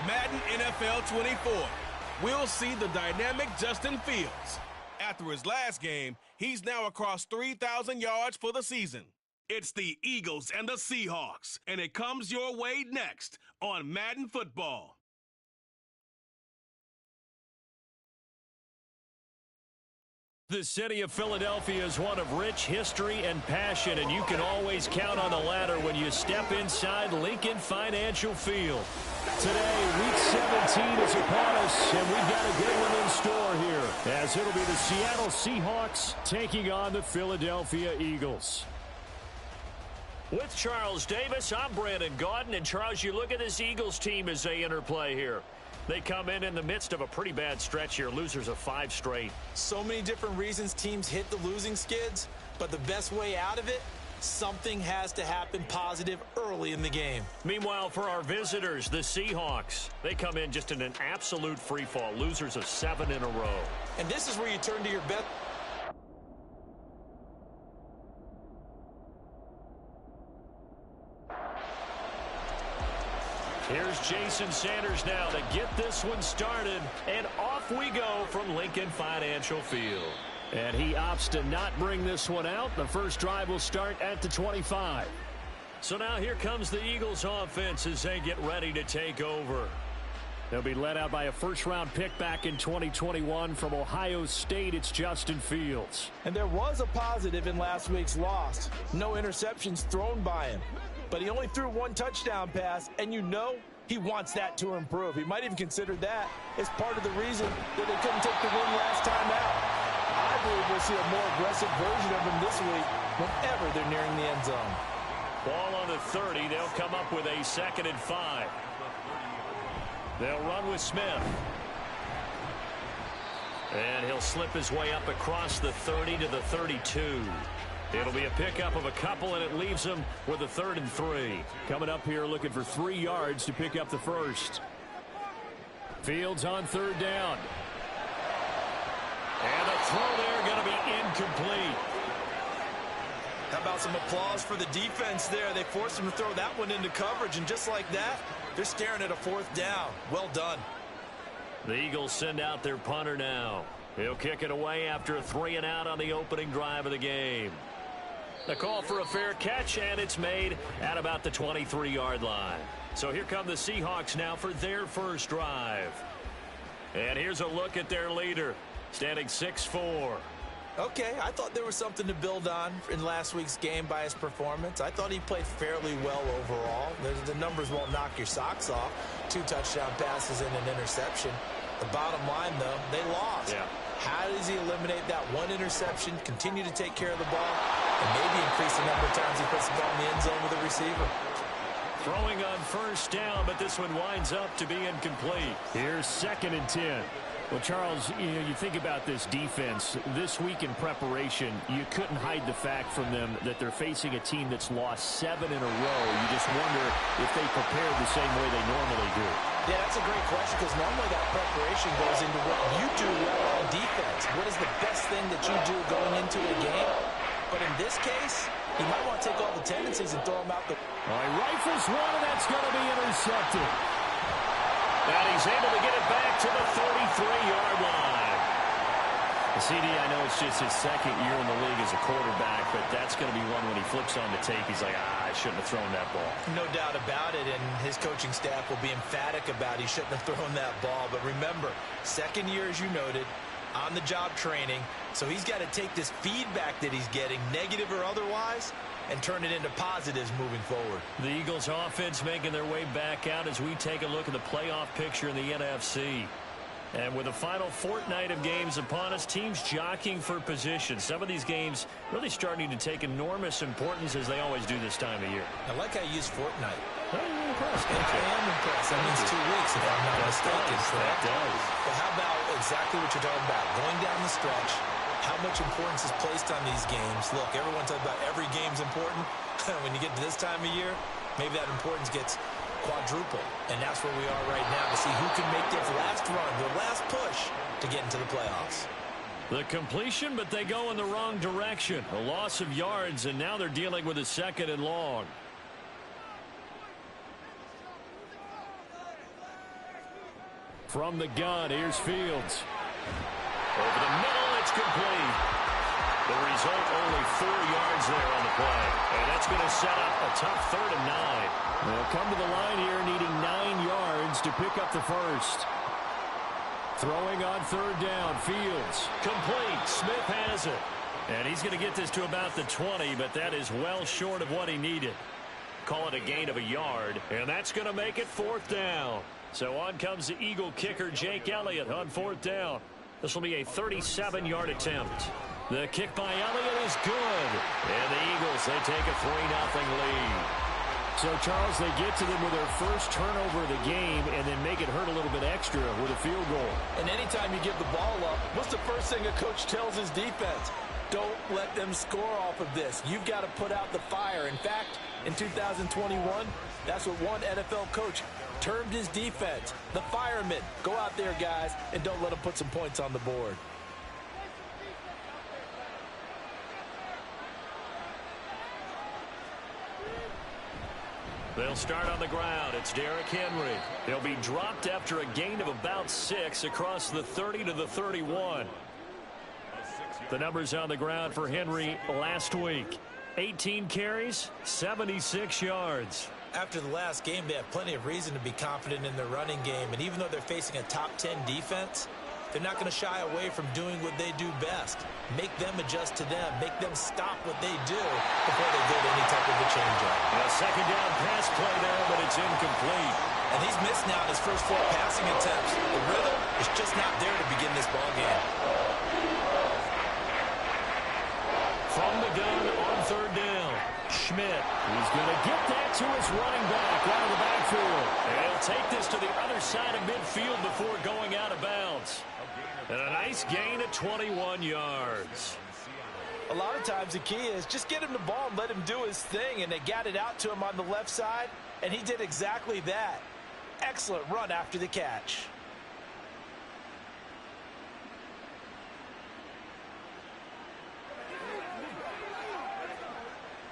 Madden NFL 24. We'll see the dynamic Justin Fields. After his last game, he's now across 3,000 yards for the season. It's the Eagles and the Seahawks, and it comes your way next on Madden Football. The city of Philadelphia is one of rich history and passion, and you can always count on the latter when you step inside Lincoln Financial Field. Today, Week 17 is upon us, and we've got a good one in store here, as it'll be the Seattle Seahawks taking on the Philadelphia Eagles. With Charles Davis, I'm Brandon Gaudin, and Charles, you look at this Eagles team as they interplay here. They come in the midst of a pretty bad stretch here, losers of 5 straight. So many different reasons teams hit the losing skids, but the best way out of it, something has to happen positive early in the game. Meanwhile, for our visitors, the Seahawks, they come in just in an absolute free fall, losers of 7 in a row. And this is where you turn to your best. Here's Jason Sanders now to get this one started, and off we go from Lincoln Financial Field. And he opts to not bring this one out. The first drive will start at the 25. So now here comes the Eagles offense as they get ready to take over. They'll be led out by a first-round pick back in 2021 from Ohio State. It's Justin Fields. And there was a positive in last week's loss. No interceptions thrown by him. But he only threw 1 touchdown pass, and you know he wants that to improve. He might even consider that as part of the reason that they couldn't take the win last time out. I believe we'll see a more aggressive version of him this week whenever they're nearing the end zone. Ball on the 30. They'll come up with a 2nd and 5. They'll run with Smith. And he'll slip his way up across the 30 to the 32. It'll be a pickup of a couple, and it leaves him with a 3rd and 3. Coming up here looking for 3 yards to pick up the first. Fields on 3rd down. And the throw there going to be incomplete. How about some applause for the defense there? They forced him to throw that one into coverage, and just like that, they're staring at a 4th down. Well done. The Eagles send out their punter now. He'll kick it away after a 3-and-out on the opening drive of the game. The call for a fair catch, and it's made at about the 23-yard line. So here come the Seahawks now for their first drive. And here's a look at their leader, standing 6'4". Okay, I thought there was something to build on in last week's game by his performance. I thought he played fairly well overall. The numbers won't knock your socks off. 2 touchdown passes and an interception. The bottom line, though, they lost. Yeah. How does he eliminate that 1 interception, continue to take care of the ball, and maybe increase the number of times he puts the ball in the end zone with a receiver? Throwing on 1st down, but this one winds up to be incomplete. Here's 2nd and 10. Well, Charles, you think about this defense. This week in preparation, you couldn't hide the fact from them that they're facing a team that's lost 7 in a row. You just wonder if they prepared the same way they normally do. Yeah, that's a great question, because normally that preparation goes into what you do well on defense. What is the best thing that you do going into a game? But in this case, you might want to take all the tendencies and throw them out the... All right, rifles one, and that's going to be intercepted. And he's able to get it back to the 33-yard line. The CD, I know it's just his 2nd year in the league as a quarterback, but that's going to be one when he flips on the tape. He's like, I shouldn't have thrown that ball. No doubt about it, and his coaching staff will be emphatic about he shouldn't have thrown that ball. But remember, 2nd year, as you noted, on-the-job training, so he's got to take this feedback that he's getting, negative or otherwise, and turn it into positives moving forward. The Eagles offense making their way back out as we take a look at the playoff picture in the NFC. And with the final fortnight of games upon us, teams jockeying for position. Some of these games really starting to take enormous importance as they always do this time of year. I like how you use fortnight. Well, you're impressed. I am impressed. That means 2 weeks, if I'm not mistaken. That does. Well, how about exactly what you're talking about? Going down the stretch, how much importance is placed on these games? Look, everyone talks about every game's important. When you get to this time of year, maybe that importance gets quadruple. And that's where we are right now to see who can make their last run, their last push to get into the playoffs. The completion, but they go in the wrong direction. A loss of yards, and now they're dealing with a 2nd and long. From the gun, here's Fields. Over the middle, it's complete. The result, only 4 yards there on the play. And that's going to set up a tough 3rd and 9. They'll come to the line here needing 9 yards to pick up the first. Throwing on 3rd down, Fields. Complete. Smith has it. And he's going to get this to about the 20, but that is well short of what he needed. Call it a gain of a yard, and that's going to make it 4th down. So on comes the Eagle kicker, Jake Elliott, on 4th down. This will be a 37-yard attempt. The kick by Elliott is good. And the Eagles, they take a 3-0 lead. So, Charles, they get to them with their first turnover of the game and then make it hurt a little bit extra with a field goal. And anytime you give the ball up, what's the first thing a coach tells his defense? Don't let them score off of this. You've got to put out the fire. In fact, in 2021, that's what one NFL coach termed his defense. The firemen. Go out there, guys, and don't let them put some points on the board. They'll start on the ground. It's Derrick Henry. He'll be dropped after a gain of about 6 across the 30 to the 31. The numbers on the ground for Henry last week. 18 carries, 76 yards. After the last game, they have plenty of reason to be confident in their running game. And even though they're facing a top 10 defense, they're not going to shy away from doing what they do best. Make them adjust to them. Make them stop what they do before they go to any type of a change-up. A 2nd down pass play there, but it's incomplete. And he's missed now his first 4 passing attempts. The rhythm is just not there to begin this ball game. From the gun on 3rd down, Schmidt. He's going to get that to his running back out of the backfield. And he'll take this to the other side of midfield before going out of bounds. And a nice gain of 21 yards. A lot of times the key is just get him the ball and let him do his thing. And they got it out to him on the left side, and he did exactly that. Excellent run after the catch.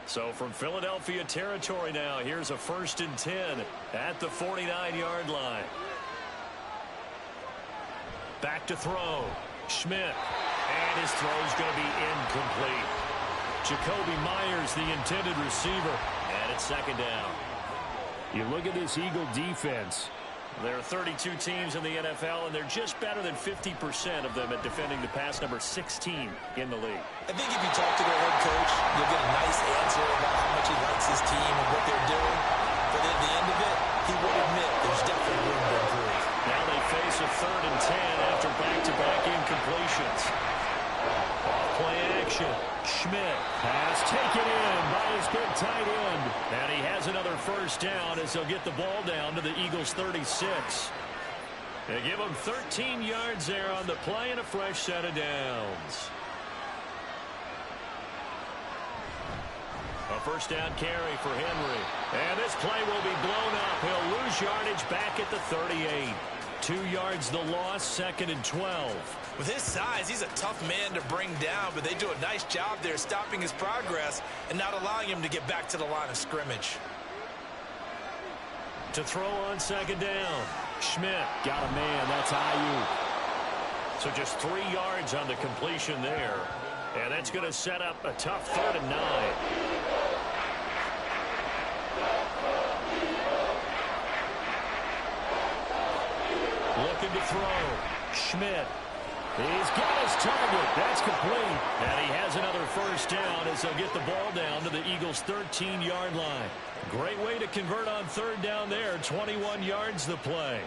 So from Philadelphia territory now, here's a 1st and 10 at the 49-yard line. Back to throw. Schmidt. And his throw's going to be incomplete. Jacoby Myers, the intended receiver. And it's 2nd down. You look at this Eagle defense. There are 32 teams in the NFL, and they're just better than 50% of them at defending the pass, number 16 in the league. I think if you talk to their head coach, you'll get a nice answer about how much he likes his team and what they're doing. But at the end of it, he would admit there's definitely room to improve. Now they face a 3rd and 10 after back-to-back incompletions. Play action. Schmidt. Pass taken in by his big tight end. And he has another 1st down as they'll get the ball down to the Eagles' 36. They give him 13 yards there on the play and a fresh set of downs. A 1st down carry for Henry. And this play will be blown up. He'll lose yardage back at the 38. 2 yards the loss, 2nd and 12. With his size, he's a tough man to bring down, but they do a nice job there stopping his progress and not allowing him to get back to the line of scrimmage. To throw on 2nd down. Schmidt got a man. That's Ayuk. So just 3 yards on the completion there. And that's going to set up a tough 3rd and 9. Looking to throw. Schmidt. He's got his target. That's complete. And he has another 1st down as they'll get the ball down to the Eagles' 13-yard line. Great way to convert on 3rd down there. 21 yards the play.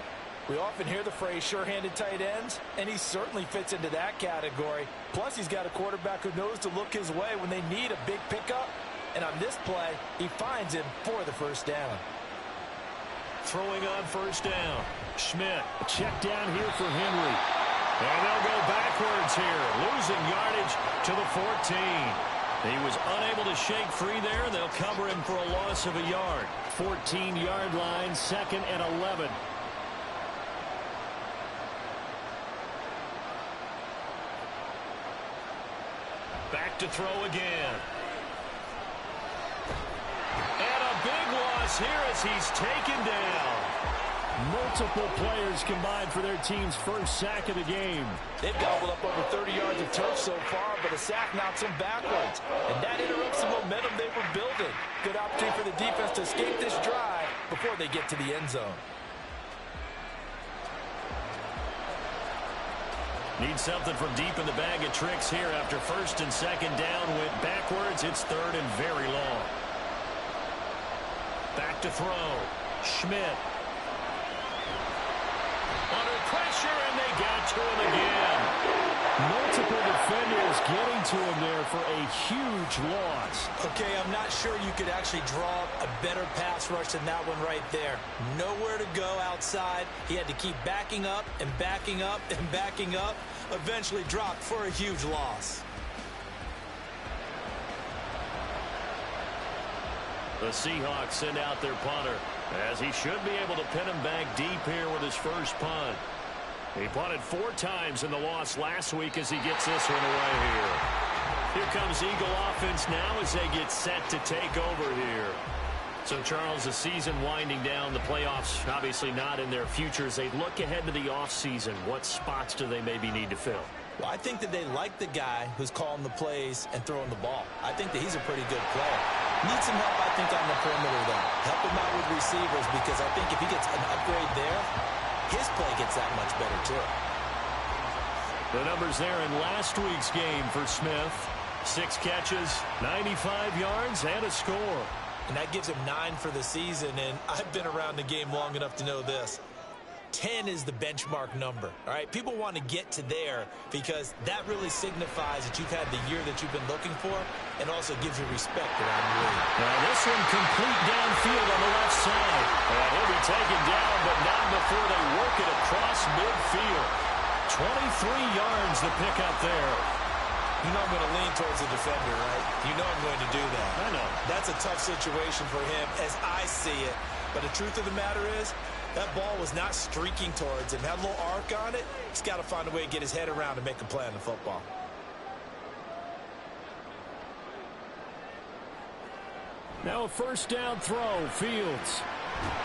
We often hear the phrase sure-handed tight ends, and he certainly fits into that category. Plus, he's got a quarterback who knows to look his way when they need a big pickup. And on this play, he finds him for the 1st down. Throwing on 1st down. Schmidt. A check down here for Henry. And they'll go backwards here, losing yardage to the 14. He was unable to shake free there, and they'll cover him for a loss of a yard. 14-yard line, 2nd and 11. Back to throw again. And a big loss here as he's taken down. Multiple players combined for their team's first sack of the game. They've gobbled up over 30 yards of turf so far, but a sack knocks them backwards. And that interrupts the momentum they were building. Good opportunity for the defense to escape this drive before they get to the end zone. Need something from deep in the bag of tricks here after first and second down. Went backwards. It's third and very long. Back to throw. Schmidt. Under pressure, and they got to him again. Multiple defenders getting to him there for a huge loss. Okay, I'm not sure you could actually draw a better pass rush than that one right there. Nowhere to go outside. He had to keep backing up and backing up and backing up. Eventually dropped for a huge loss. The Seahawks send out their punter, as he should be able to pin him back deep here with his first punt. He punted 4 times in the loss last week as he gets this one away here. Here comes Eagle offense now as they get set to take over here. So, Charles, the season winding down, the playoffs obviously not in their future. As they look ahead to the offseason, what spots do they maybe need to fill? Well, I think that they like the guy who's calling the plays and throwing the ball. I think that he's a pretty good player. Needs some help, I think, on the perimeter, though. Help him out with receivers, because I think if he gets an upgrade there, his play gets that much better, too. The numbers there in last week's game for Smith. 6 catches, 95 yards, and a score. And that gives him 9 for the season, and I've been around the game long enough to know this. 10 is the benchmark number. All right, people want to get to there because that really signifies that you've had the year that you've been looking for, and also gives you respect around the league. Now this one complete downfield on the left side. And he'll be taken down, but not before they work it across midfield. 23 yards the pick up there. You know I'm going to lean towards the defender, right? You know I'm going to do that. I know. That's a tough situation for him as I see it. But the truth of the matter is, that ball was not streaking towards him. Had a little arc on it. He's got to find a way to get his head around and make a play on the football. Now a first down throw, Fields.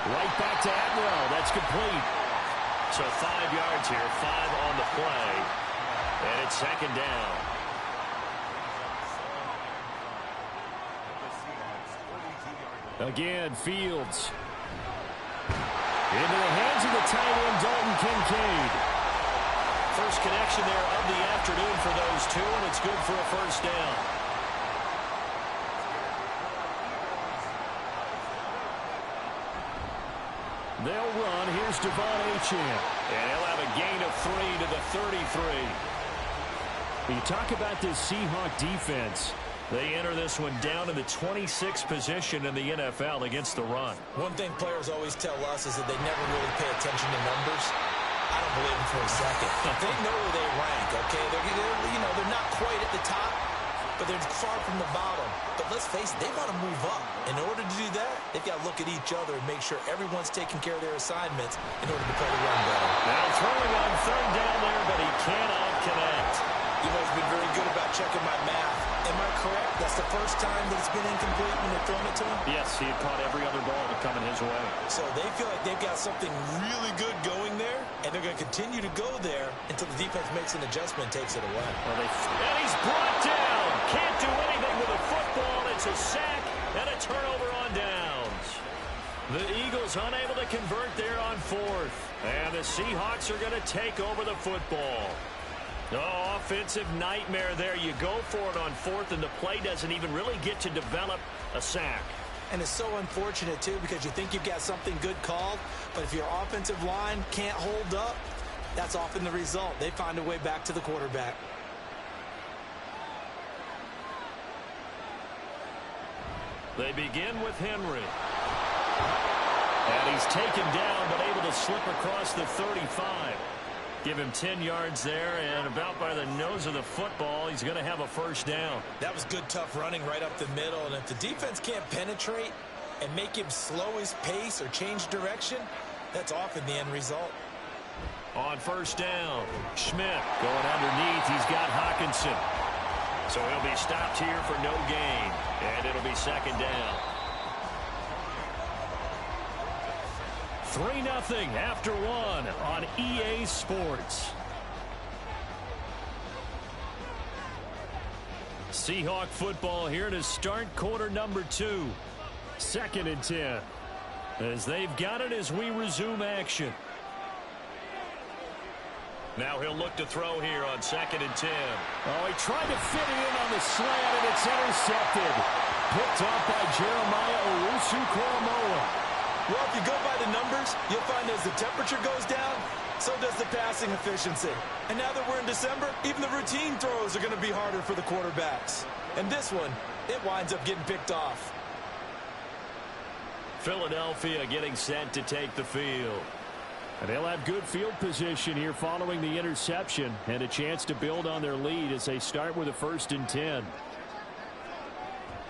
Right back to Atwell. That's complete. So 5 yards here, 5 on the play. And it's second down. Again, Fields. Into the hands of the tight end, Dalton Kincaid. First connection there of the afternoon for those two, and it's good for a first down. They'll run. Here's Devon Achane. And he'll have a gain of 3 to the 33. When you talk about this Seahawk defense, they enter this one down in the 26th position in the NFL against the run. One thing players always tell us is that they never really pay attention to numbers. I don't believe them for a second. They know where they rank, okay? They're not quite at the top, but they're far from the bottom. But let's face it, they want to move up. In order to do that, they've got to look at each other and make sure everyone's taking care of their assignments in order to play the run better. Now throwing on third down there, but he cannot connect. You've always been very good about checking my math. Am I correct? That's the first time that it's been incomplete when they're throwing it to him? Yes, he had caught every other ball that coming his way. So they feel like they've got something really good going there, and they're going to continue to go there until the defense makes an adjustment and takes it away. And he's brought down. Can't do anything with a football. It's a sack and a turnover on downs. The Eagles unable to convert there on 4th. And the Seahawks are going to take over the football. Oh, offensive nightmare there. You go for it on 4th, and the play doesn't even really get to develop a sack. And it's so unfortunate, too, because you think you've got something good called, but if your offensive line can't hold up, that's often the result. They find a way back to the quarterback. They begin with Henry. And he's taken down, but able to slip across the 35. Give him 10 yards there, and about by the nose of the football, he's going to have a first down. That was good, tough running right up the middle, and if the defense can't penetrate and make him slow his pace or change direction, that's often the end result. On first down, Schmidt going underneath. He's got Hawkinson. So he'll be stopped here for no gain, and it'll be second down. 3-0 after one on EA Sports. Seahawk football here to start quarter number 2. 2nd and 10. As they've got it as we resume action. Now he'll look to throw here on 2nd and 10. Oh, he tried to fit it in on the slant, and it's intercepted. Picked off by Jeremiah Owusu-Koramoah. Well, if you go by the numbers, you'll find as the temperature goes down, so does the passing efficiency. And now that we're in December, even the routine throws are going to be harder for the quarterbacks. And this one, it winds up getting picked off. Philadelphia getting set to take the field. And they'll have good field position here following the interception and a chance to build on their lead as they start with a 1st and 10.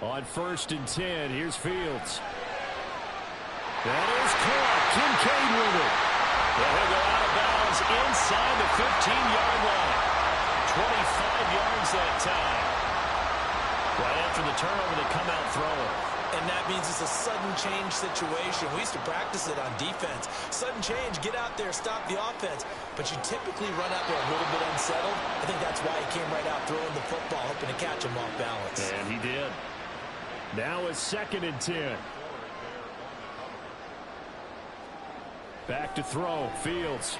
On 1st and 10, here's Fields. That is caught. Kincaid with it. And he'll go out of bounds inside the 15-yard line. 25 yards that time. Right after the turnover, they come out throwing. And that means it's a sudden change situation. We used to practice it on defense. Sudden change, get out there, stop the offense. But you typically run out there a little bit unsettled. I think that's why he came right out throwing the football, hoping to catch him off balance. And he did. Now a 2nd and 10. Back to throw, Fields.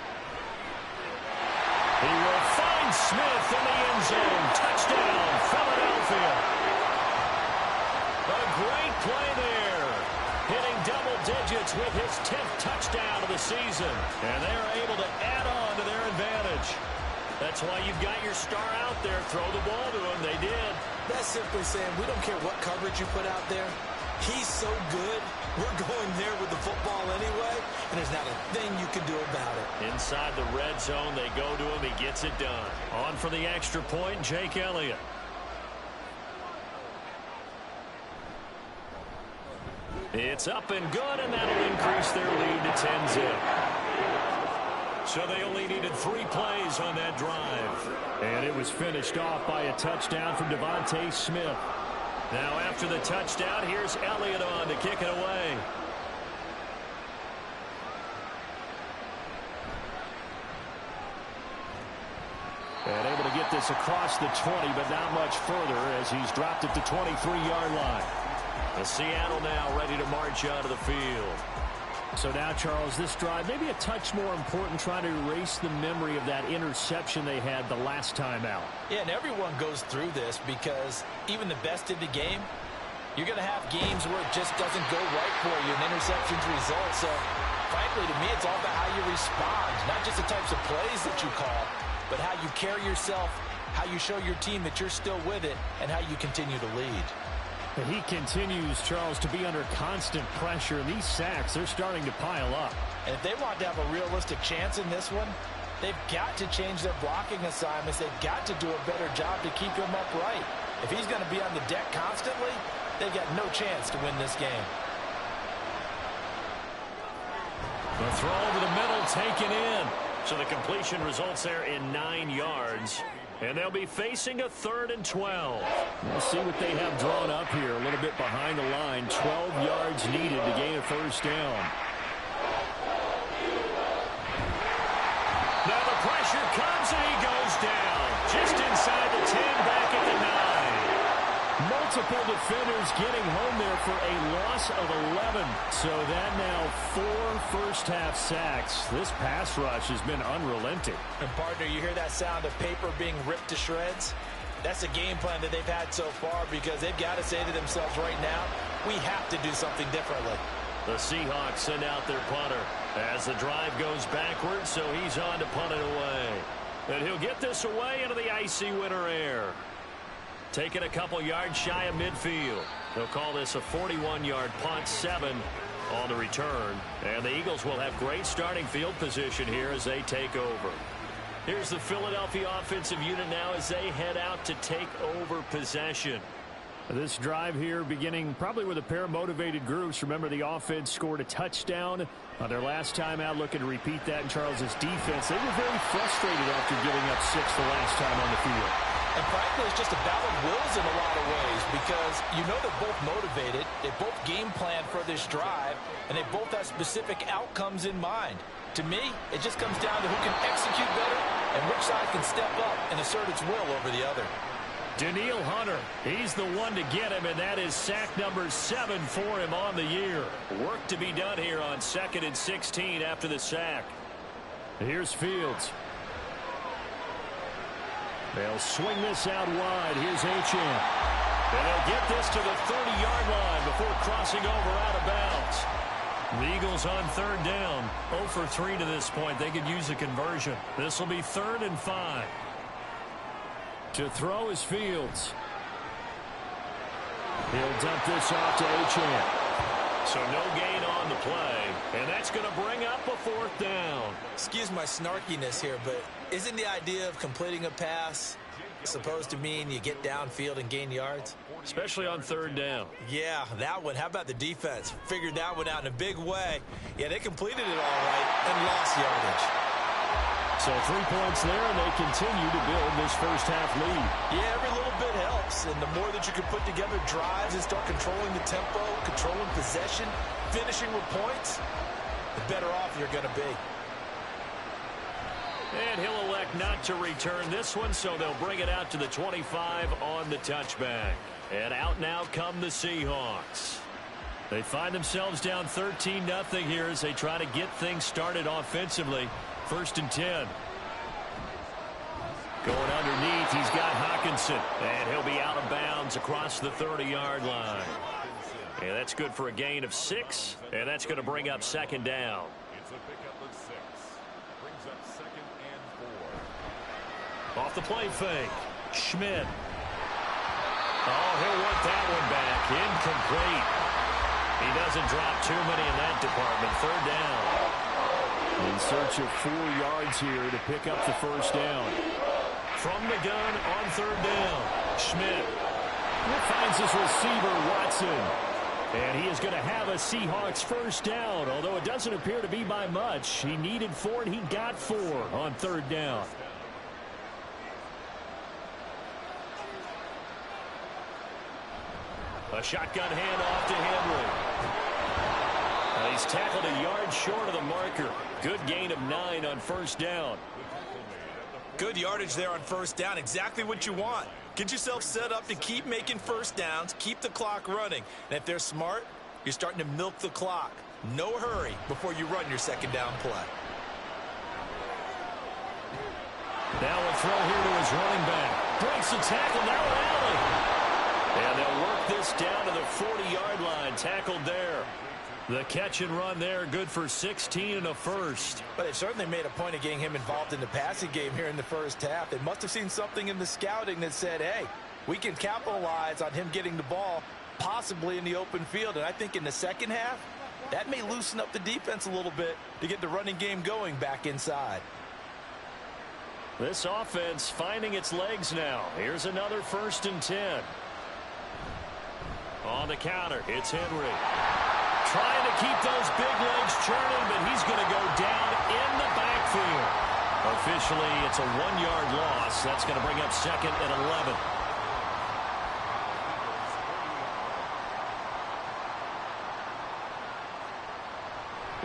He will find Smith in the end zone. Touchdown, Philadelphia. A great play there. Hitting double digits with his 10th touchdown of the season. And they're able to add on to their advantage. That's why you've got your star out there. Throw the ball to him. They did. That's simply saying we don't care what coverage you put out there. He's so good. We're going there with the football anyway, and there's not a thing you can do about it. Inside the red zone, they go to him. He gets it done. On for the extra point, Jake Elliott. It's up and good, and that'll increase their lead to 10-zip. So they only needed 3 plays on that drive. And it was finished off by a touchdown from Devontae Smith. Now after the touchdown, here's Elliott on to kick it away. And able to get this across the 20, but not much further as he's dropped it to 23-yard line. The Seattle now ready to march out of the field. So now, Charles, this drive maybe a touch more important, trying to erase the memory of that interception they had the last time out. Yeah, and everyone goes through this because even the best in the game, you're going to have games where it just doesn't go right for you, and interceptions result. So, frankly, to me, it's all about how you respond, not just the types of plays that you call, but how you carry yourself, how you show your team that you're still with it, and how you continue to lead. He continues, Charles, to be under constant pressure. These sacks, they're starting to pile up. And if they want to have a realistic chance in this one, they've got to change their blocking assignments. They've got to do a better job to keep him upright. If he's going to be on the deck constantly, they've got no chance to win this game. The throw over the middle taken in. So the completion results there in 9 yards. And they'll be facing a 3rd and 12. We'll see what they have drawn up here. A little bit behind the line. 12 yards needed to gain a 1st down. Now the pressure comes and he goes down. Just inside the 10, back at the 9. Multiple defenders getting home there for a loss of 11. So that now 4 first-half sacks. This pass rush has been unrelenting. And, partner, you hear that sound of paper being ripped to shreds? That's a game plan that they've had so far because they've got to say to themselves right now, we have to do something differently. The Seahawks send out their punter as the drive goes backwards, so he's on to punt it away. And he'll get this away into the icy winter air. Taking a couple yards shy of midfield. They'll call this a 41-yard punt, 7 on the return. And the Eagles will have great starting field position here as they take over. Here's the Philadelphia offensive unit now as they head out to take over possession. This drive here beginning probably with a pair of motivated groups. Remember, the offense scored a touchdown on their last time out, looking to repeat that in Charles's defense. They were very frustrated after giving up 6 the last time on the field. And frankly, it's just a battle of wills in a lot of ways because because you know they're both motivated, they both game plan for this drive, and they both have specific outcomes in mind. To me, it just comes down to who can execute better and which side can step up and assert its will over the other. Daniil Hunter, he's the one to get him, and that is sack number 7 for him on the year. Work to be done here on 2nd and 16 after the sack. Here's Fields. They'll swing this out wide. Here's Achane. And they'll get this to the 30-yard line before crossing over out of bounds. The Eagles on 3rd down. 0 for 3 to this point. They could use a conversion. This will be 3rd and 5. To throw is Fields. He'll dump this off to Achane. So no gain on the play, and that's going to bring up a 4th down. Excuse my snarkiness here, but isn't the idea of completing a pass supposed to mean you get downfield and gain yards? Especially on 3rd down. Yeah, that one. How about the defense? Figured that one out in a big way. Yeah, they completed it all right and lost yardage. So 3 points there, and they continue to build this first-half lead. Yeah, every little bit helps, and the more that you can put together drives and start controlling the tempo, controlling possession, finishing with points, the better off you're going to be. And he'll elect not to return this one, so they'll bring it out to the 25 on the touchback. And out now come the Seahawks. They find themselves down 13-0 here as they try to get things started offensively. 1st and 10. Going underneath, he's got Hockenson, and he'll be out of bounds across the 30-yard line. And that's good for a gain of 6, and that's going to bring up 2nd down. It's a pickup of 6. Brings up 2nd and 4. Off the play fake, Schmidt. Oh, he'll want that one back. Incomplete. He doesn't drop too many in that department. 3rd down. In search of 4 yards here to pick up the 1st down. From the gun on 3rd down, Schmidt finds his receiver, Watson. And he is going to have a Seahawks 1st down, although it doesn't appear to be by much. He needed 4, and he got 4 on 3rd down. A shotgun handoff to Henry. He's tackled a yard short of the marker. Good gain of 9 on 1st down. Good yardage there on 1st down. Exactly what you want. Get yourself set up to keep making 1st downs, keep the clock running. And if they're smart, you're starting to milk the clock. No hurry before you run your 2nd down play. Now a throw here to his running back. Breaks the tackle, now an alley. And they'll work this down to the 40-yard line. Tackled there. The catch and run there, good for 16 and a 1st. But they've certainly made a point of getting him involved in the passing game here in the 1st half. They must have seen something in the scouting that said, hey, we can capitalize on him getting the ball possibly in the open field. And I think in the 2nd half, that may loosen up the defense a little bit to get the running game going back inside. This offense finding its legs now. Here's another 1st and 10. On the counter, it's Henry. Trying to keep those big legs churning, but he's going to go down in the backfield. Officially, it's a 1-yard loss. That's going to bring up 2nd and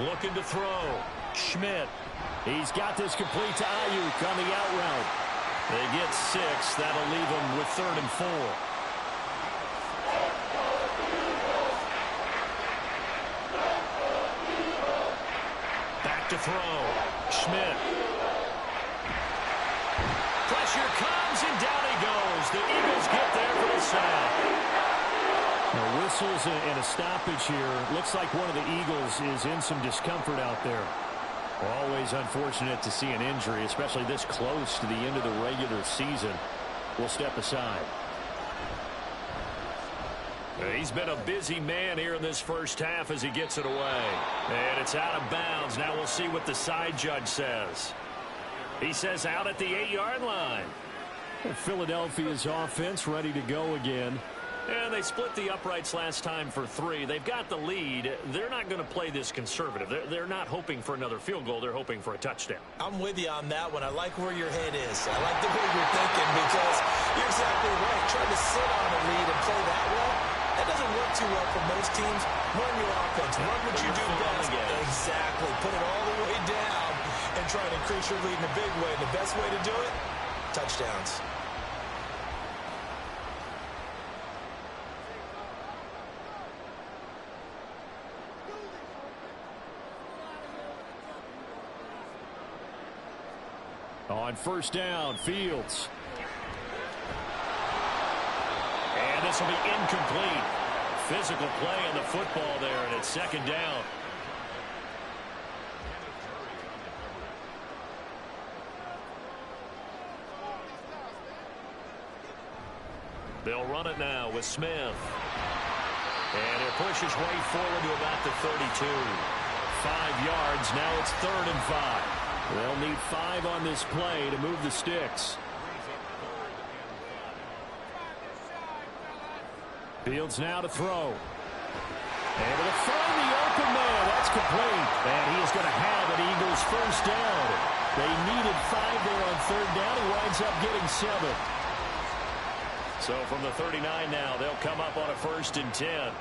11. Looking to throw. Schmidt. He's got this complete to Ayuk on the out route. They get 6. That'll leave them with 3rd and 4. To throw. Schmidt. Pressure comes, and down he goes. The Eagles get there for the sack. Now whistles and a stoppage here. Looks like one of the Eagles is in some discomfort out there. Always unfortunate to see an injury, especially this close to the end of the regular season. We'll step aside. He's been a busy man here in this 1st half as he gets it away. And it's out of bounds. Now we'll see what the side judge says. He says out at the 8-yard line. Philadelphia's offense ready to go again. And they split the uprights last time for 3. They've got the lead. They're not going to play this conservative. They're not hoping for another field goal. They're hoping for a touchdown. I'm with you on that one. I like where your head is. I like the way you're thinking because you're exactly right. Trying to sit on a lead and play that way, too well for most teams, run your offense. Run what you do best. Exactly. Put it all the way down and try to increase your lead in a big way. And the best way to do it, touchdowns. On first down, Fields. And this will be incomplete. Physical play on the football there, and it's second down. They'll run it now with Smith. And he'll push his way forward to about the 32. 5 yards. Now it's 3rd and 5. They'll need 5 on this play to move the sticks. Fields now to throw. Able to find the open man. That's complete. And he is going to have an Eagles first down. They needed 5 there on 3rd down. He winds up getting 7. So from the 39 now, they'll come up on a 1st and 10.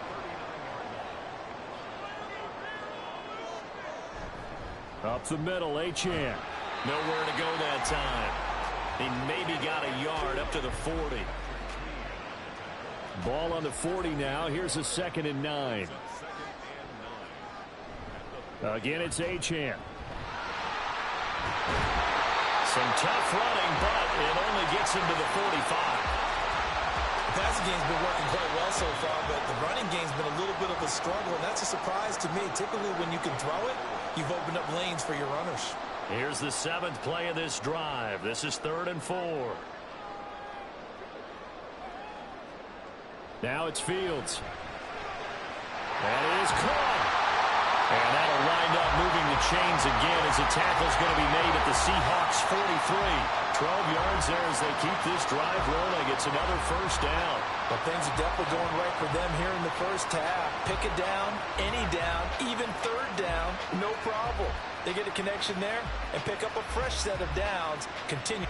Up the middle, Achane. Nowhere to go that time. He maybe got a yard up to the 40. Ball on the 40 now. Here's a 2nd and 9. Again, it's Achane. Some tough running, but it only gets him to the 45. The passing game's been working quite well so far, but the running game's been a little bit of a struggle, and that's a surprise to me. Typically, when you can throw it, you've opened up lanes for your runners. Here's the 7th play of this drive. This is 3rd and 4. Now it's Fields. That is caught. And that'll wind up moving the chains again as the tackle's going to be made at the Seahawks 43. 12 yards there as they keep this drive rolling. It's another first down. But things are definitely going right for them here in the first half. Pick it down, any down, even 3rd down, no problem. They get a connection there and pick up a fresh set of downs. Continue.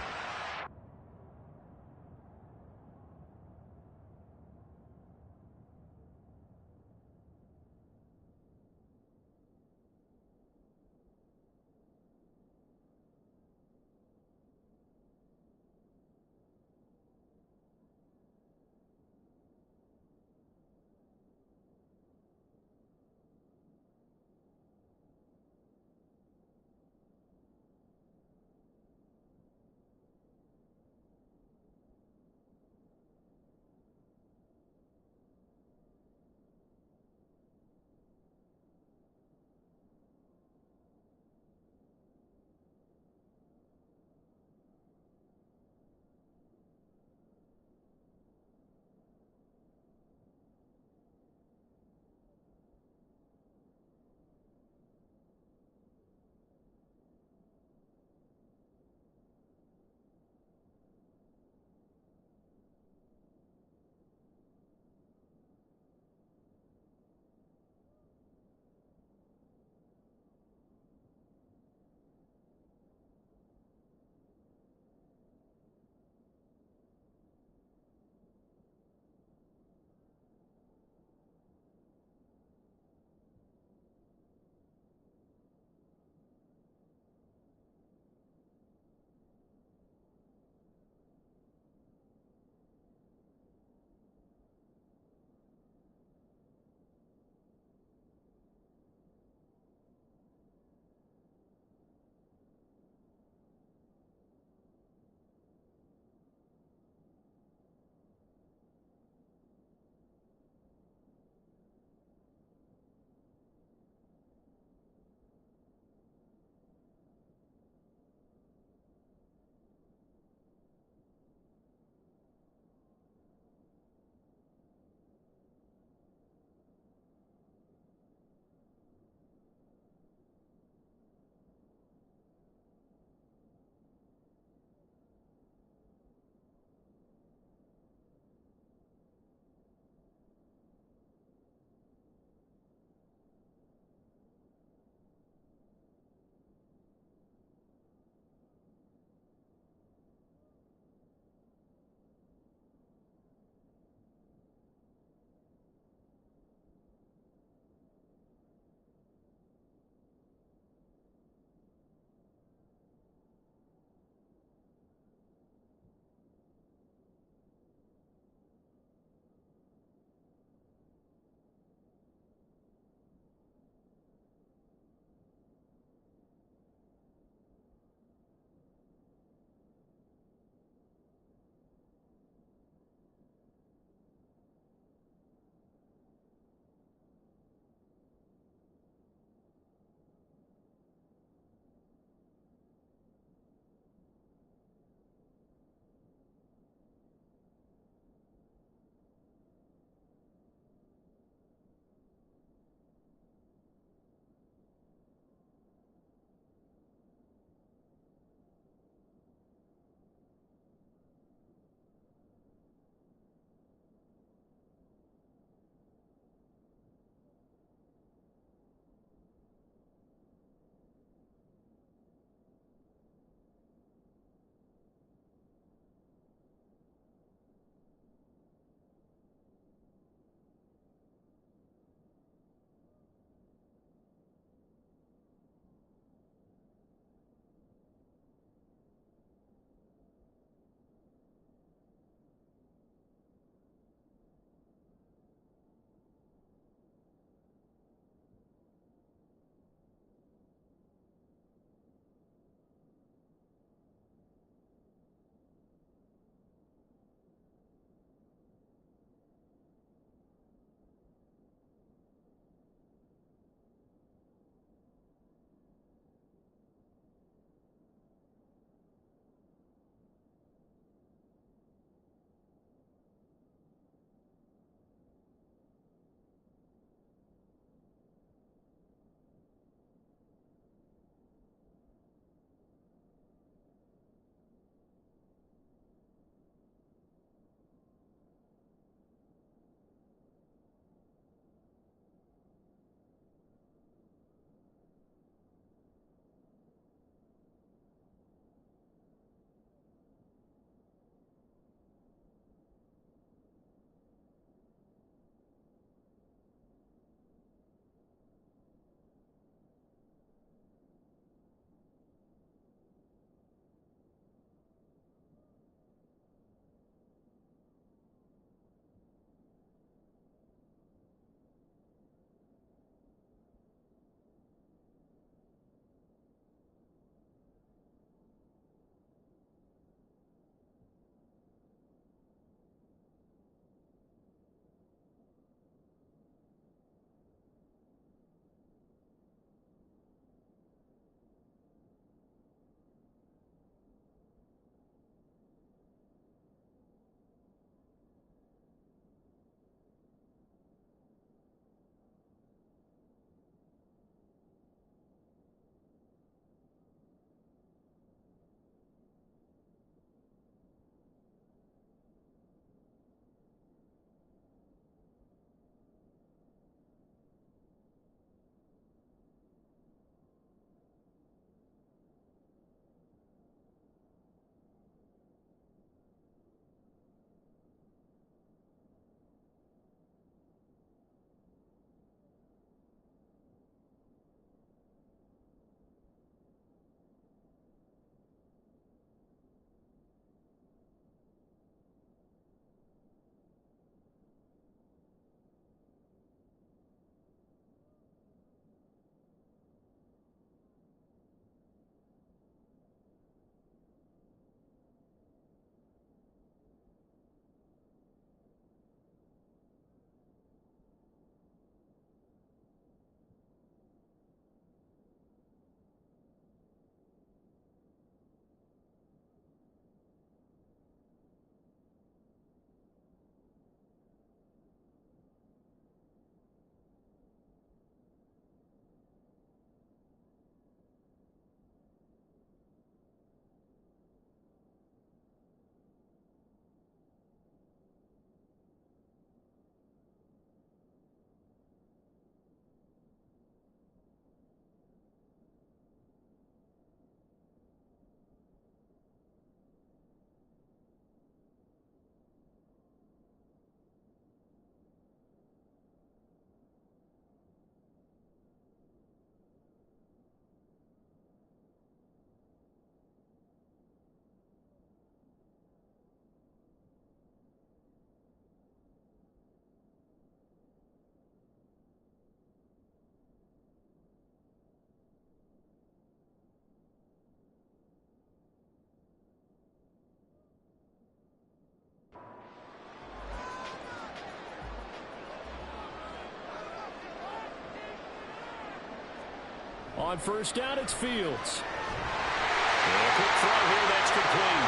On first down, it's Fields. And a quick throw here, that's complete.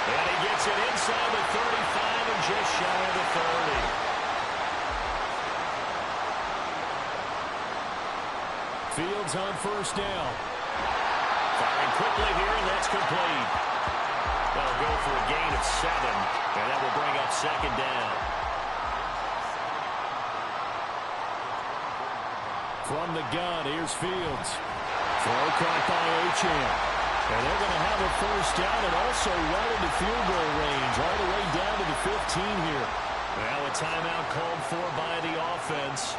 And he gets it inside the 35 and just shy of the 30. Fields on first down. Firing quickly here, and that's complete. That'll go for a gain of 7, and that will bring up second down. From the gun, here's Fields. Throw caught by Achane. And they're going to have a first down and also right into field goal range, all the way down to the 15 here. Now a timeout called for by the offense,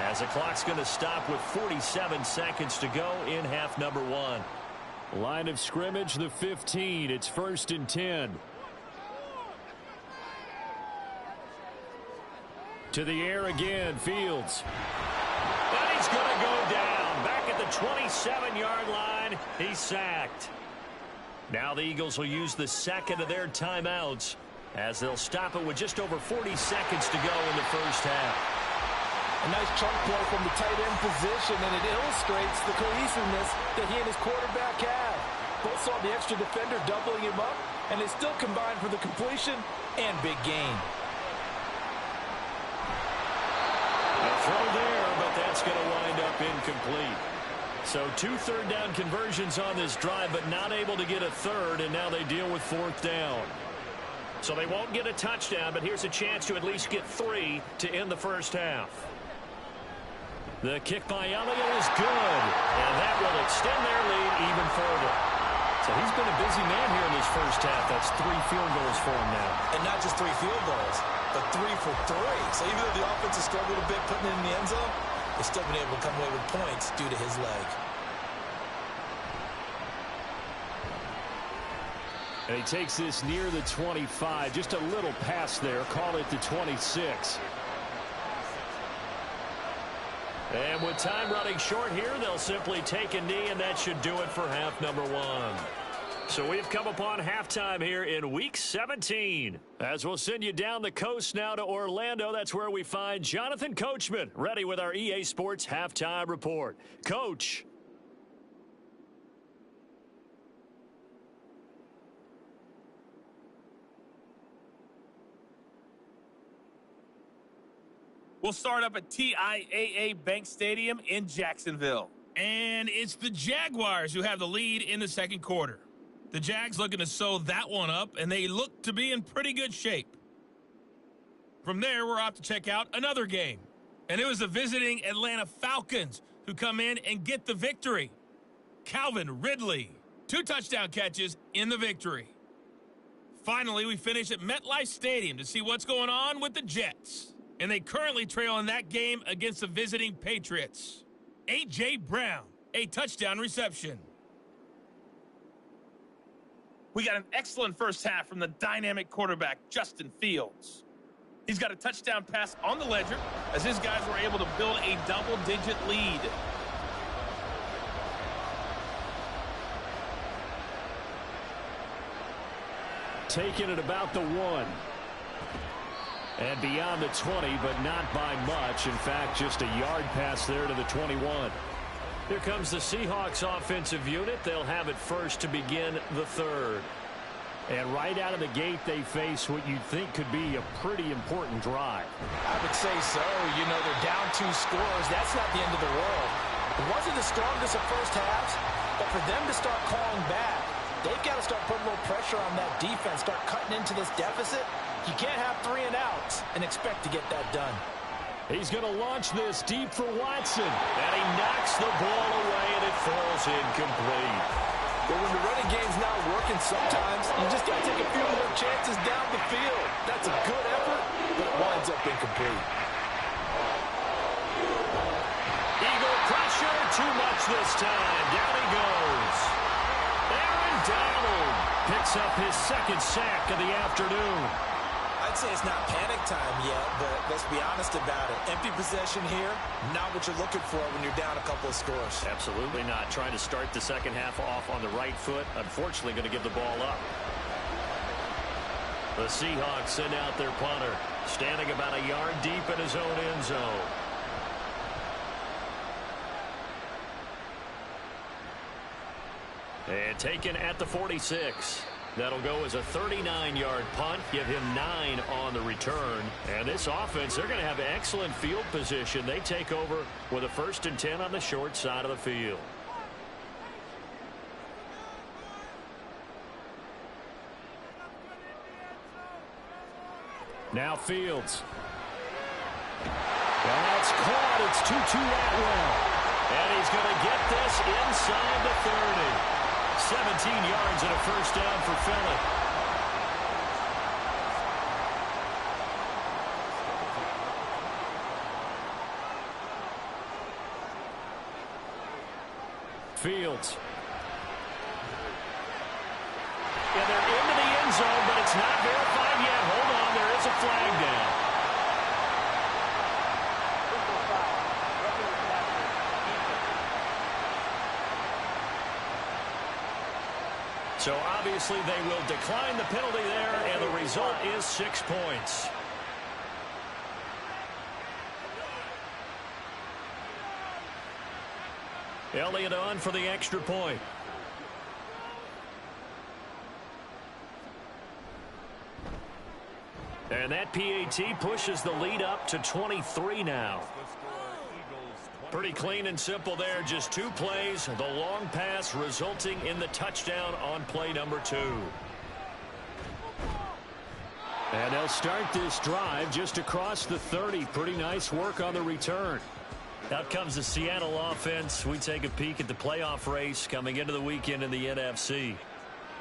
as the clock's going to stop with 47 seconds to go in half number 1. Line of scrimmage, the 15. It's 1st and 10. To the air again, Fields. But he's going to go down. Back at the 27-yard line, he's sacked. Now the Eagles will use the second of their timeouts, as they'll stop it with just over 40 seconds to go in the first half. A nice chunk play from the tight end position, and it illustrates the cohesiveness that he and his quarterback have. Both saw the extra defender doubling him up, and they still combined for the completion and big gain. A throw there, but that's going to wind up incomplete. So 2 third-down conversions on this drive, but not able to get a third, and now they deal with 4th down. So they won't get a touchdown, but here's a chance to at least get 3 to end the first half. The kick by Elliott is good, and that will extend their lead even further. So he's been a busy man here in this first half. That's 3 field goals for him now. And not just 3 field goals, but 3 for 3. So even though the offense has struggled a bit putting it in the end zone, they've still been able to come away with points due to his leg. And he takes this near the 25. Just a little pass there. Call it the 26. And with time running short here, they'll simply take a knee, and that should do it for half number 1. So we've come upon halftime here in Week 17. As we'll send you down the coast now to Orlando, that's where we find Jonathan Coachman, ready with our EA Sports Halftime Report. Coach. We'll start up at TIAA Bank Stadium in Jacksonville. And it's the Jaguars who have the lead in the second quarter. The Jags looking to sew that one up, and they look to be in pretty good shape. From there, we're off to check out another game. And it was the visiting Atlanta Falcons who come in and get the victory. Calvin Ridley, 2 touchdown catches in the victory. Finally, we finish at MetLife Stadium to see what's going on with the Jets. And they currently trail in that game against the visiting Patriots. A.J. Brown, a touchdown reception. We got an excellent first half from the dynamic quarterback, Justin Fields. He's got a touchdown pass on the ledger as his guys were able to build a double-digit lead. Taking it about the 1. And beyond the 20, but not by much. In fact, just a yard pass there to the 21. Here comes the Seahawks offensive unit. They'll have it first to begin the third. And right out of the gate, they face what you'd think could be a pretty important drive. I would say so. You know, they're down 2 scores. That's not the end of the world. It wasn't the strongest of first halves, but for them to start calling back, they've got to start putting a little pressure on that defense, start cutting into this deficit. You can't have 3 and outs and expect to get that done. He's going to launch this deep for Watson. And he knocks the ball away, and it falls incomplete. But when the running game's not working, sometimes you just got to take a few more chances down the field. That's a good effort, but it winds up incomplete. Eagle pressure, too much this time. Down he goes. Aaron Donald picks up his second sack of the afternoon. I'd say it's not panic time yet, but let's be honest about it. Empty possession here, not what you're looking for when you're down a couple of scores. Absolutely not. Trying to start the second half off on the right foot. Unfortunately, going to give the ball up. The Seahawks send out their punter, standing about a yard deep in his own end zone. And taken at the 46. That'll go as a 39-yard punt. Give him 9 on the return. And this offense, they're going to have excellent field position. They take over with a 1st and 10 on the short side of the field. Now Fields. And that's caught. It's 2-2 Atwell. And he's going to get this inside the 30. 17 yards and a 1st down for Philly. Fields. Yeah, they're into the end zone, but it's not verified yet. Hold on, there is a flag down. So obviously they will decline the penalty there, and the result is 6 points. Elliott on for the extra point. And that PAT pushes the lead up to 23 now. Pretty clean and simple there. Just 2 plays. The long pass resulting in the touchdown on play number 2. And they'll start this drive just across the 30. Pretty nice work on the return. Out comes the Seattle offense. We take a peek at the playoff race coming into the weekend in the NFC.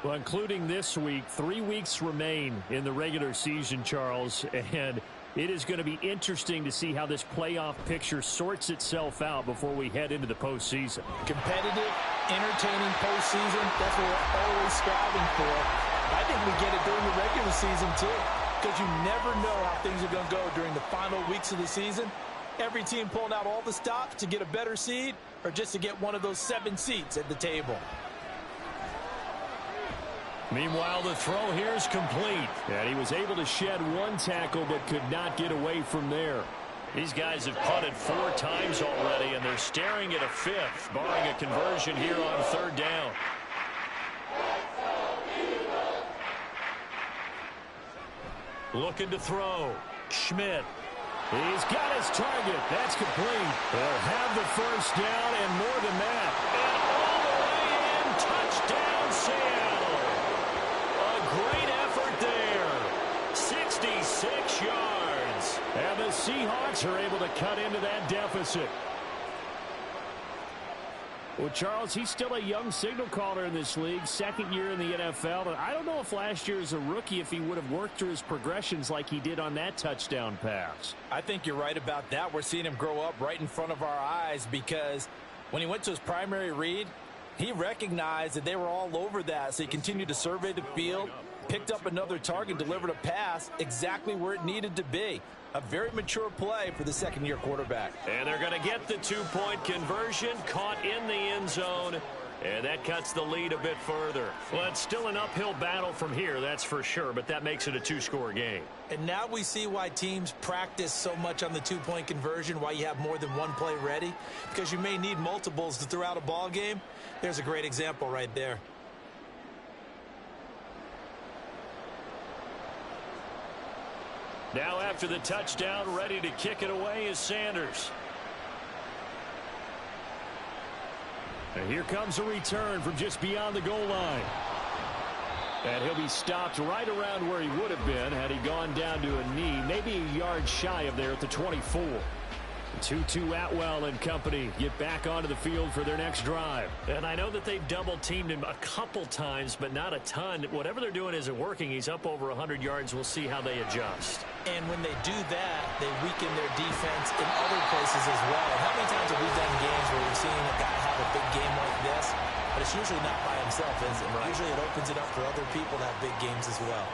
Well, including this week, 3 weeks remain in the regular season, Charles, and it is going to be interesting to see how this playoff picture sorts itself out before we head into the postseason. Competitive, entertaining postseason, that's what we're always striving for. I think we get it during the regular season, too, because you never know how things are going to go during the final weeks of the season. Every team pulling out all the stops to get a better seed or just to get one of those 7 seats at the table. Meanwhile, the throw here is complete. And he was able to shed 1 tackle but could not get away from there. These guys have punted 4 times already, and they're staring at a 5th, barring a conversion here on 3rd down. Looking to throw. Schmidt. He's got his target. That's complete. They'll have the 1st down and more than that. And all the way in. Touchdown, Seattle. A great effort there. 66 yards. And the Seahawks are able to cut into that deficit. Well, Charles, he's still a young signal caller in this league, 2nd year in the NFL. And I don't know if last year as a rookie, if he would have worked through his progressions like he did on that touchdown pass. I think you're right about that. We're seeing him grow up right in front of our eyes because when he went to his primary read, he recognized that they were all over that. So he continued to survey the field, picked up another target, delivered a pass exactly where it needed to be. A very mature play for the 2nd-year quarterback. And they're going to get the 2-point conversion, caught in the end zone, and that cuts the lead a bit further. Well, it's still an uphill battle from here, that's for sure, but that makes it a 2-score game. And now we see why teams practice so much on the 2-point conversion, why you have more than 1 play ready, because you may need multiples to throw out a ball game. There's a great example right there. Now after the touchdown, ready to kick it away is Sanders. And here comes a return from just beyond the goal line. And he'll be stopped right around where he would have been had he gone down to a knee, maybe a yard shy of there at the 24. 2-2 Atwell and company get back onto the field for their next drive. And I know that they've double-teamed him a couple times, but not a ton. Whatever they're doing isn't working. He's up over 100 yards. We'll see how they adjust. And when they do that, they weaken their defense in other places as well. How many times have we done games where we've seen a guy have a big game like this, but it's usually not by himself, is it? Right. Usually it opens it up for other people to have big games as well.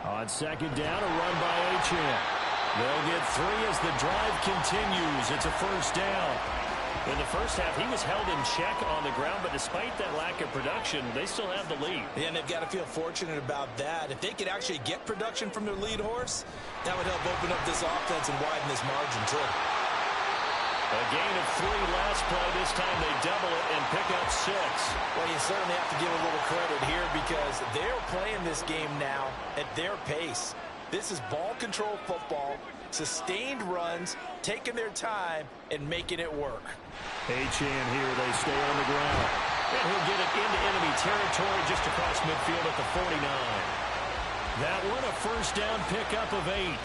On 2nd down, a run by Achane. They'll get 3 as the drive continues. It's a 1st down. In the first half, he was held in check on the ground, but despite that lack of production, they still have the lead. Yeah, and they've got to feel fortunate about that. If they could actually get production from their lead horse, that would help open up this offense and widen this margin, too. A gain of 3 last play. This time they double it and pick up 6. Well, you certainly have to give a little credit here because they're playing this game now at their pace. This is ball control football, sustained runs, taking their time, and making it work. Achane here, they stay on the ground. And he'll get it into enemy territory just across midfield at the 49. That one a first down pickup of 8.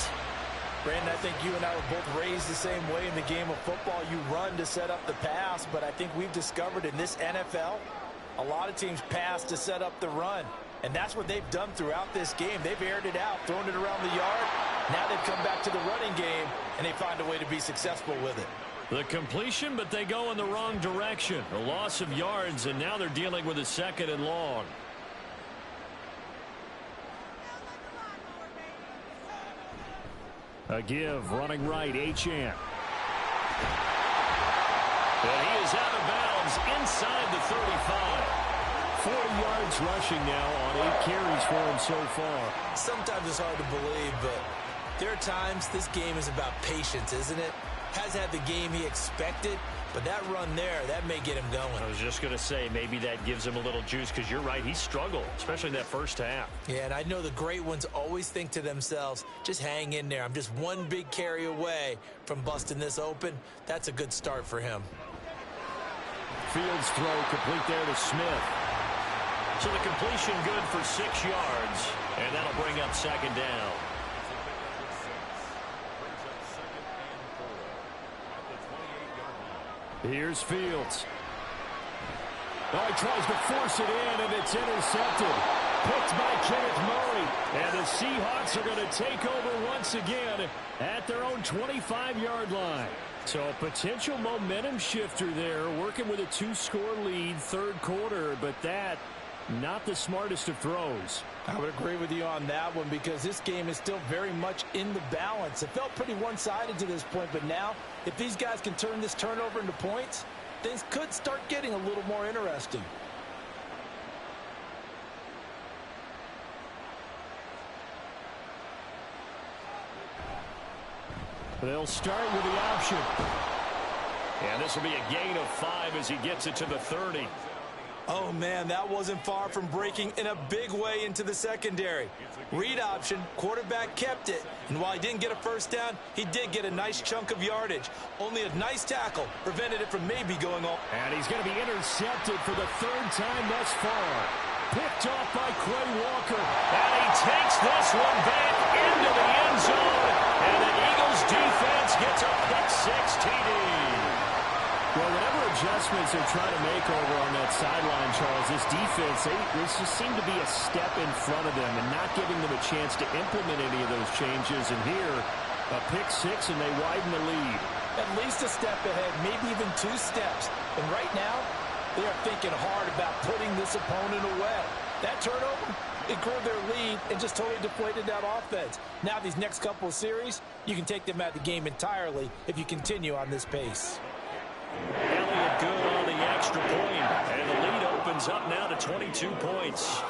Brandon, I think you and I were both raised the same way in the game of football. You run to set up the pass, but I think we've discovered in this NFL, a lot of teams pass to set up the run. And that's what they've done throughout this game. They've aired it out, thrown it around the yard. Now they've come back to the running game, and they find a way to be successful with it. The completion, but they go in the wrong direction. A loss of yards, and now they're dealing with a 2nd and long. A give, running right, Achane. And he is out of bounds inside the 35. 40 yards rushing now on 8 carries for him so far. Sometimes it's hard to believe, but there are times this game is about patience, isn't it? Has had the game he expected, but that run there, that may get him going. I was just going to say, maybe that gives him a little juice because you're right, he struggled, especially in that first half. Yeah, and I know the great ones always think to themselves, just hang in there. I'm just one big carry away from busting this open. That's a good start for him. Fields throw complete there to Smith. So the completion good for 6 yards, and that'll bring up 2nd down. Here's Fields. Oh, he tries to force it in, and it's intercepted. Picked by Kenneth Murray. And the Seahawks are going to take over once again at their own 25-yard line. So a potential momentum shifter there, working with a 2-score lead, 3rd quarter, but that not the smartest of throws. I would agree with you on that one because this game is still very much in the balance. It felt pretty one-sided to this point, but now if these guys can turn this turnover into points, things could start getting a little more interesting. They'll start with the option. And this will be a gain of 5 as he gets it to the 30. Oh, man, that wasn't far from breaking in a big way into the secondary. Read option, quarterback kept it, and while he didn't get a first down, he did get a nice chunk of yardage. Only a nice tackle prevented it from maybe going off. And he's going to be intercepted for the 3rd time thus far. Picked off by Quay Walker, and he takes this one back into the end zone, and the Eagles defense gets a pick-6 TD. Well, whatever adjustments they're trying to make over on that sideline, Charles, this defense, they just seem to be a step in front of them and not giving them a chance to implement any of those changes. And here, a pick-6, and they widen the lead. At least a step ahead, maybe even 2 steps. And right now, they are thinking hard about putting this opponent away. That turnover, it grew their lead and just totally deflated that offense. Now these next couple of series, you can take them out of the game entirely if you continue on this pace. Elliott good on the extra point, and the lead opens up now to 22 points.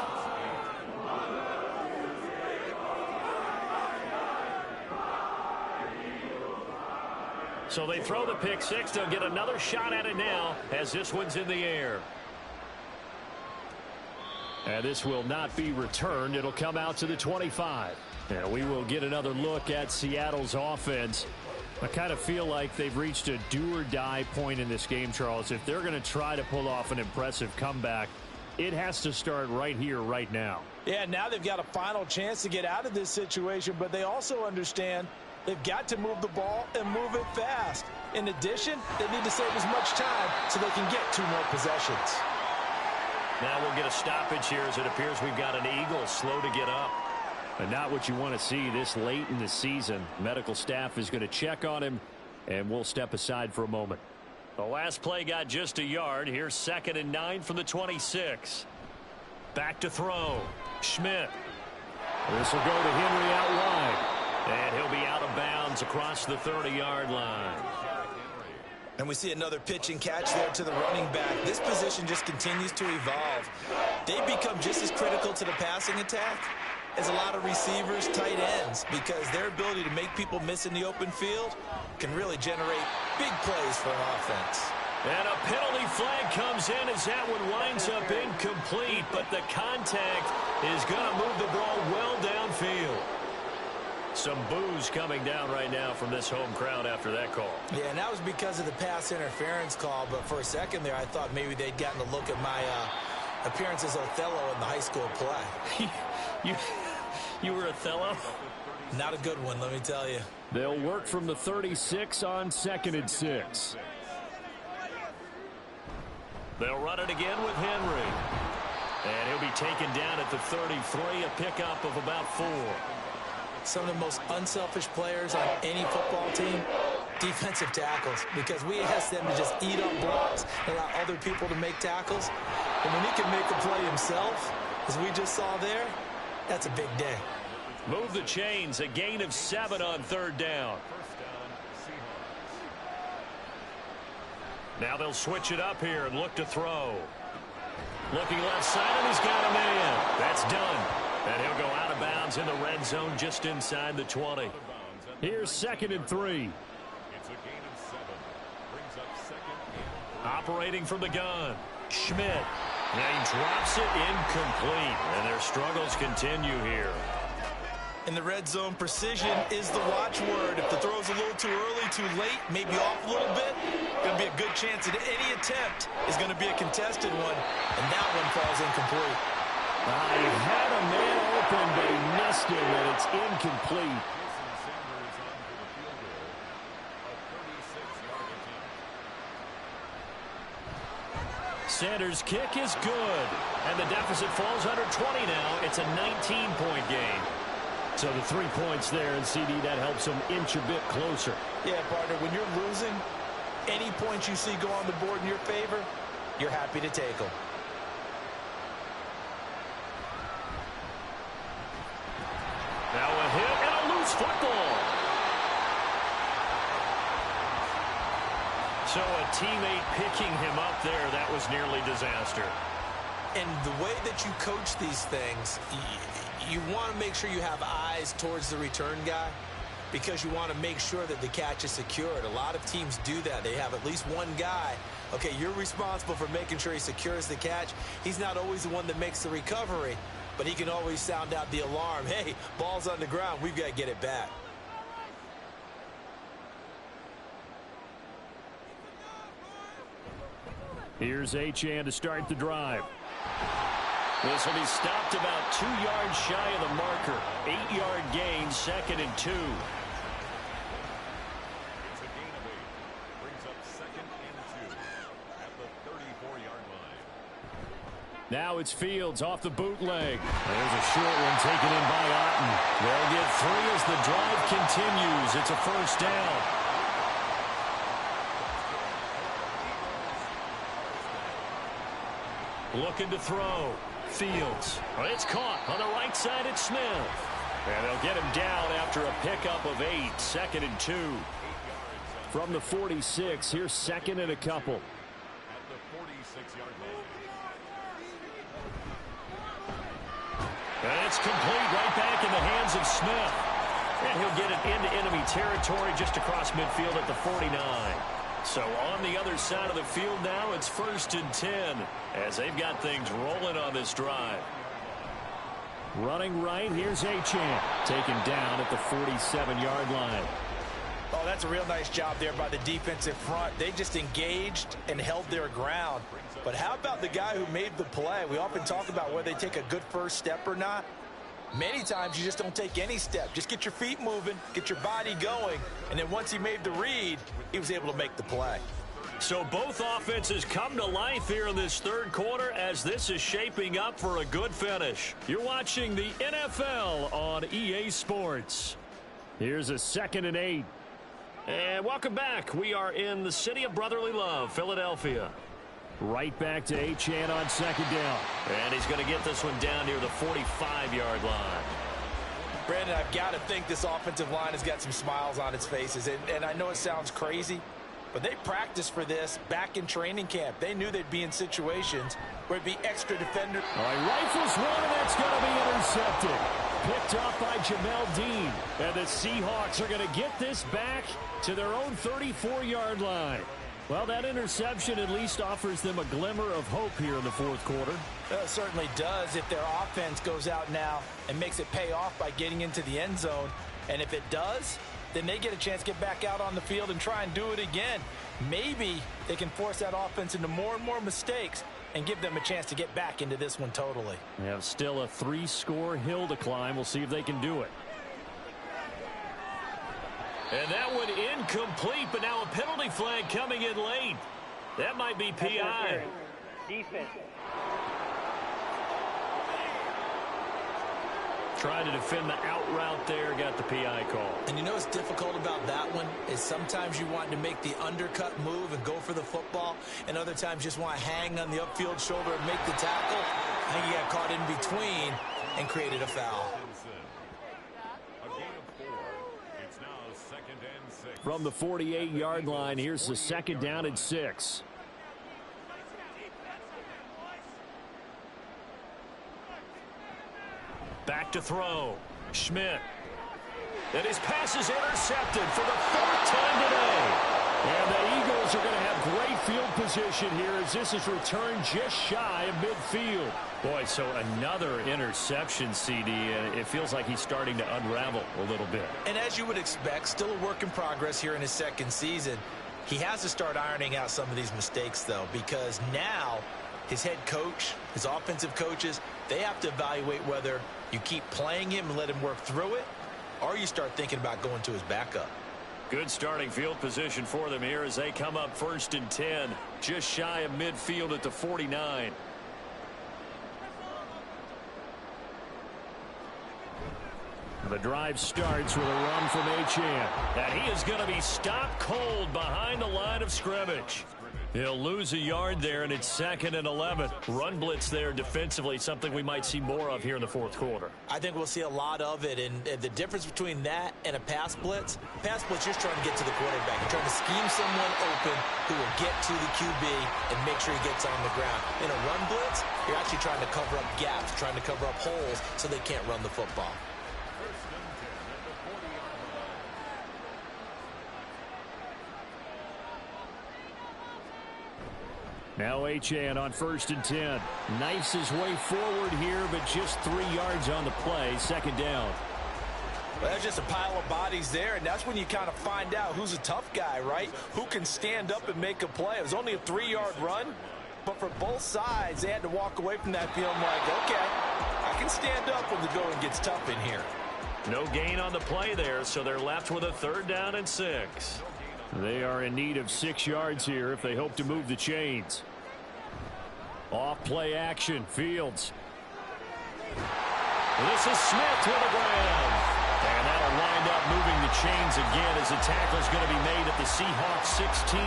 So they throw the pick-6. They'll get another shot at it now as this one's in the air. And this will not be returned. It'll come out to the 25. And we will get another look at Seattle's offense. I kind of feel like they've reached a do-or-die point in this game, Charles. If they're going to try to pull off an impressive comeback, it has to start right here, right now. Yeah, now they've got a final chance to get out of this situation, but they also understand they've got to move the ball and move it fast. In addition, they need to save as much time so they can get 2 more possessions. Now we'll get a stoppage here as it appears we've got an Eagle slow to get up. And not what you want to see this late in the season. Medical staff is going to check on him, and we'll step aside for a moment. The last play got just a yard. Here's 2nd and 9 from the 26. Back to throw. Schmidt. This will go to Henry out wide. And he'll be out of bounds across the 30-yard line. And we see another pitch and catch there to the running back. This position just continues to evolve. They become just as critical to the passing attack is a lot of receivers, tight ends, because their ability to make people miss in the open field can really generate big plays for an offense. And a penalty flag comes in as that one winds up incomplete, but the contact is going to move the ball well downfield. Some boos coming down right now from this home crowd after that call. Yeah, and that was because of the pass interference call, but for a second there I thought maybe they'd gotten a look at my appearance as Othello in the high school play. You were Othello? Not a good one, let me tell you. They'll work from the 36 on 2nd and 6. They'll run it again with Henry. And he'll be taken down at the 33, a pickup of about 4. Some of the most unselfish players on any football team, defensive tackles, because we ask them to just eat up blocks and allow other people to make tackles. And when he can make a play himself, as we just saw there, that's a big day. Move the chains, a gain of 7 on 3rd down. Now they'll switch it up here and look to throw. Looking left side, and he's got a man. That's done. And he'll go out of bounds in the red zone just inside the 20. Here's 2nd and 3. It's a gain of 7. Brings up 2nd and 3. Operating from the gun. Schmidt. And he drops it incomplete. And their struggles continue here. In the red zone, precision is the watchword. If the throw's a little too early, too late, maybe off a little bit, going to be a good chance that any attempt is going to be a contested one, and that one falls incomplete. He had a man open, but he missed him, and it's incomplete. Sanders' kick is good, and the deficit falls under 20 now. It's a 19-point game. So the 3 points there, and CD, that helps them inch a bit closer. Yeah, partner, when you're losing, any points you see go on the board in your favor, you're happy to take them. Now a hit and a loose football. So a teammate picking him up there, that was nearly disaster. And the way that you coach these things, you want to make sure you have eyes towards the return guy because you want to make sure that the catch is secured. A lot of teams do that. They have at least one guy. Okay, you're responsible for making sure he secures the catch. He's not always the one that makes the recovery, but he can always sound out the alarm. Hey, ball's on the ground. We've got to get it back. Here's Achane to start the drive. This will be stopped about 2 yards shy of the marker. 8-yard gain, 2nd and 2. It's a gain of 8. Brings up 2nd and 2 at the 34-yard line. Now it's Fields off the bootleg. There's a short one taken in by Otten. They'll get 3 as the drive continues. It's a 1st down. Looking to throw. Fields. It's caught on the right side at Smith. And they'll get him down after a pickup of 8. 2nd and 2. From the 46, here's 2nd and a couple. At the 46-yard line. And it's complete right back in the hands of Smith. And he'll get it into enemy territory just across midfield at the 49. So on the other side of the field now, it's 1st and 10 as they've got things rolling on this drive. Running right, here's Achane. Taken down at the 47-yard line. Oh, that's a real nice job there by the defensive front. They just engaged and held their ground. But how about the guy who made the play? We often talk about whether they take a good first step or not. Many times you just don't take any step. Just get your feet moving, get your body going, and then once he made the read, he was able to make the play. So both offenses come to life here in this 3rd quarter as this is shaping up for a good finish. You're watching the NFL on EA Sports. Here's a 2nd and 8. And welcome back. We are in the city of brotherly love, Philadelphia. Right back to Achane on 2nd down. And he's going to get this one down near the 45-yard line. Brandon, I've got to think this offensive line has got some smiles on its faces. And I know it sounds crazy, but they practiced for this back in training camp. They knew they'd be in situations where it'd be extra defender. All right, rifles one, and that's going to be intercepted. picked off by Jamel Dean. And the Seahawks are going to get this back to their own 34-yard line. Well, that interception at least offers them a glimmer of hope here in the fourth quarter. It certainly does if their offense goes out now and makes it pay off by getting into the end zone. And if it does, then they get a chance to get back out on the field and try and do it again. Maybe they can force that offense into more and more mistakes and give them a chance to get back into this one totally. They have still a 3-score hill to climb. We'll see if they can do it. And that one incomplete, but now a penalty flag coming in late. That might be PI. Defense. Trying to defend the out route there, got the PI call. And you know what's difficult about that one is sometimes you want to make the undercut move and go for the football, and other times just want to hang on the upfield shoulder and make the tackle. I think he got caught in between and created a foul. From the 48-yard line, here's the 2nd down and 6. Back to throw. Schmidt. And his pass is intercepted for the 4th time today. And the Eagles are going to have great field position here as this is returned just shy of midfield. Boy, so another interception, CD, and it feels like he's starting to unravel a little bit. And as you would expect, still a work in progress here in his 2nd season. He has to start ironing out some of these mistakes, though, because now his head coach, his offensive coaches, they have to evaluate whether you keep playing him and let him work through it, or you start thinking about going to his backup. Good starting field position for them here as they come up 1st and 10, just shy of midfield at the 49. The drive starts with a run from Achane. And he is going to be stopped cold behind the line of scrimmage. He'll lose a yard there, and it's 2nd and 11. Run blitz there defensively, something we might see more of here in the fourth quarter. I think we'll see a lot of it, and the difference between that and a pass blitz you're just trying to get to the quarterback. You're trying to scheme someone open who will get to the QB and make sure he gets on the ground. In a run blitz, you're actually trying to cover up gaps, trying to cover up holes so they can't run the football. Now Achane on 1st and 10. Knifes his way forward here, but just 3 yards on the play. 2nd down. Well, that's just a pile of bodies there, and that's when you kind of find out who's a tough guy, right? Who can stand up and make a play. It was only a 3-yard run, but for both sides, they had to walk away from that feeling like, okay, I can stand up when the going gets tough in here. No gain on the play there, so they're left with a 3rd down and 6. They are in need of 6 yards here if they hope to move the chains. Off play action, Fields. This is Smith to the ground. And that'll wind up moving the chains again as the tackle's going to be made at the Seahawks 16.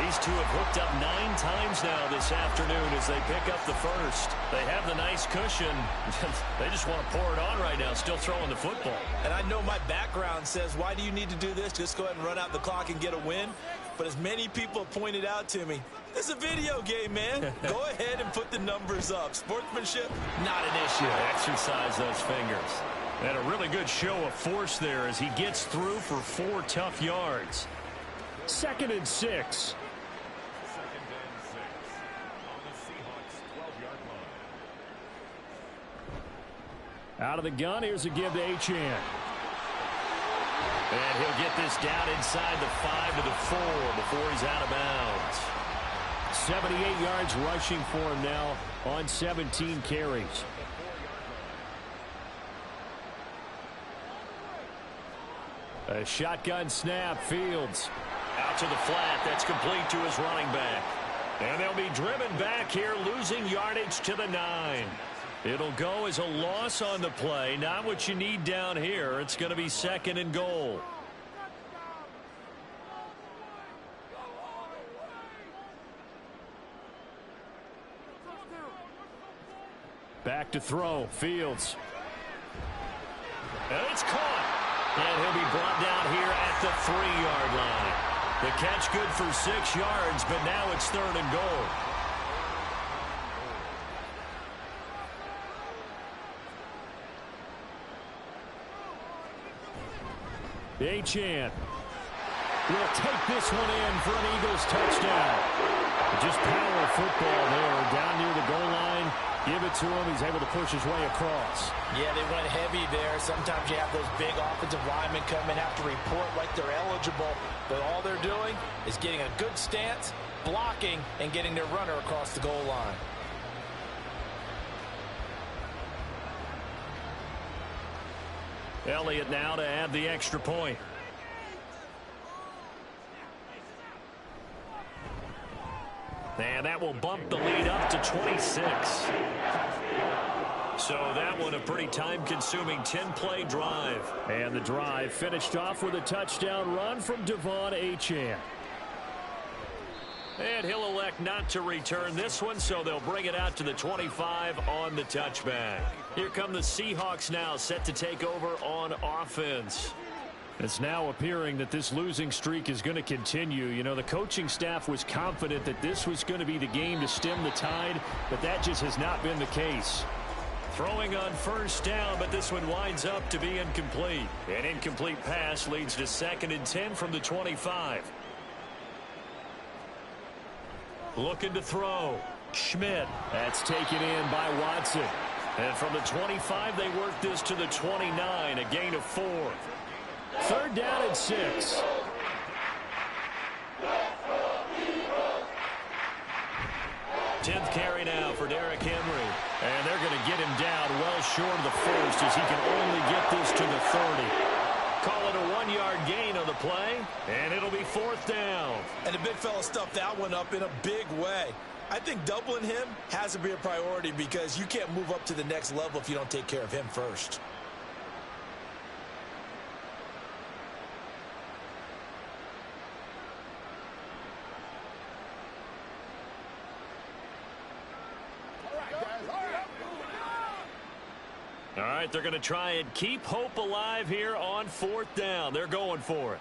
These two have hooked up 9 times now this afternoon as they pick up the 1st. They have the nice cushion. They just want to pour it on right now, still throwing the football. And I know my background says, why do you need to do this? Just go ahead and run out the clock and get a win. But as many people have pointed out to me, it's a video game, man. Go ahead and put the numbers up. Sportsmanship, not an issue. Exercise those fingers. And a really good show of force there as he gets through for 4 tough yards. 2nd and 6. Out of the gun, here's a give to Achane. And he'll get this down inside the 5 to the 4 before he's out of bounds. 78 yards rushing for him now on 17 carries. A shotgun snap, Fields. Out to the flat, that's complete to his running back. And they'll be driven back here, losing yardage to the 9. It'll go as a loss on the play, not what you need down here. It's going to be 2nd and goal. Back to throw, Fields. And it's caught. And he'll be brought down here at the 3-yard line. The catch good for 6 yards, but now it's 3rd and goal. Achane will take this one in for an Eagles touchdown. Just power football there down near the goal line. Give it to him. He's able to push his way across. Yeah, they went heavy there. Sometimes you have those big offensive linemen come and have to report like they're eligible. But all they're doing is getting a good stance, blocking, and getting their runner across the goal line. Elliott now to add the extra point. And that will bump the lead up to 26. So that one a pretty time-consuming 10-play drive. And the drive finished off with a touchdown run from Devon Achane. And he'll elect not to return this one, so they'll bring it out to the 25 on the touchback. Here come the Seahawks now, set to take over on offense. It's now appearing that this losing streak is going to continue. You know, the coaching staff was confident that this was going to be the game to stem the tide, but that just has not been the case. Throwing on first down, but this one winds up to be incomplete. An incomplete pass leads to 2nd and 10 from the 25. Looking to throw. Schmidt. That's taken in by Watson. And from the 25, they work this to the 29, a gain of 4. 3rd down and 6. Tenth carry now for Derrick Henry. And they're going to get him down well short of the first as he can only get this to the 30. Call it a 1-yard gain on the play, and it'll be 4th down. And the big fella stuffed that one up in a big way. I think doubling him has to be a priority because you can't move up to the next level if you don't take care of him first. All right, they're going to try and keep hope alive here on 4th down. They're going for it.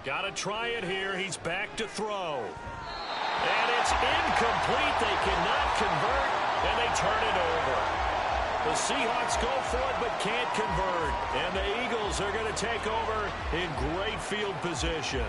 Got to try it here. He's back to throw. And it's incomplete. They cannot convert, and they turn it over. The Seahawks go for it but can't convert. And the Eagles are going to take over in great field position.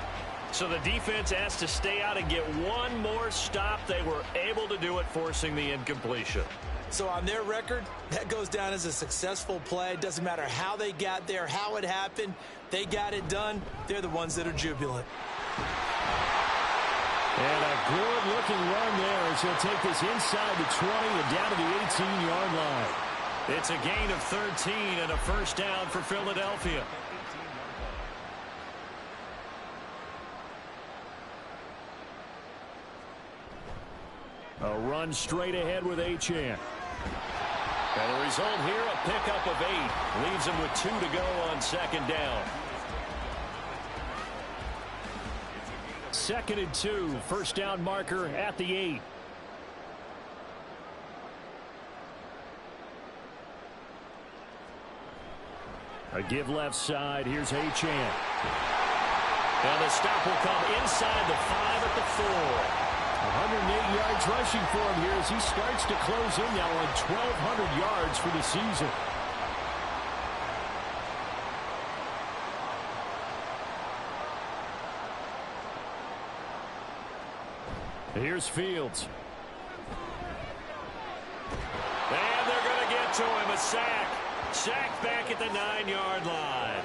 So the defense has to stay out and get one more stop. They were able to do it, forcing the incompletion. So on their record, that goes down as a successful play. It doesn't matter how they got there, how it happened. They got it done. They're the ones that are jubilant. And a good-looking run there as he'll take this inside the 20 and down to the 18-yard line. It's a gain of 13 and a 1st down for Philadelphia. A run straight ahead with Achane. And the result here, a pickup of 8. Leaves him with 2 to go on 2nd down. 2nd and 2. 1st down marker at the 8. A give left side. Here's Achane. And the stop will come inside the 5 at the 4. 108 yards rushing for him here as he starts to close in now on 1,200 yards for the season. Here's Fields. And they're going to get to him. A sack. Sack back at the 9-yard line.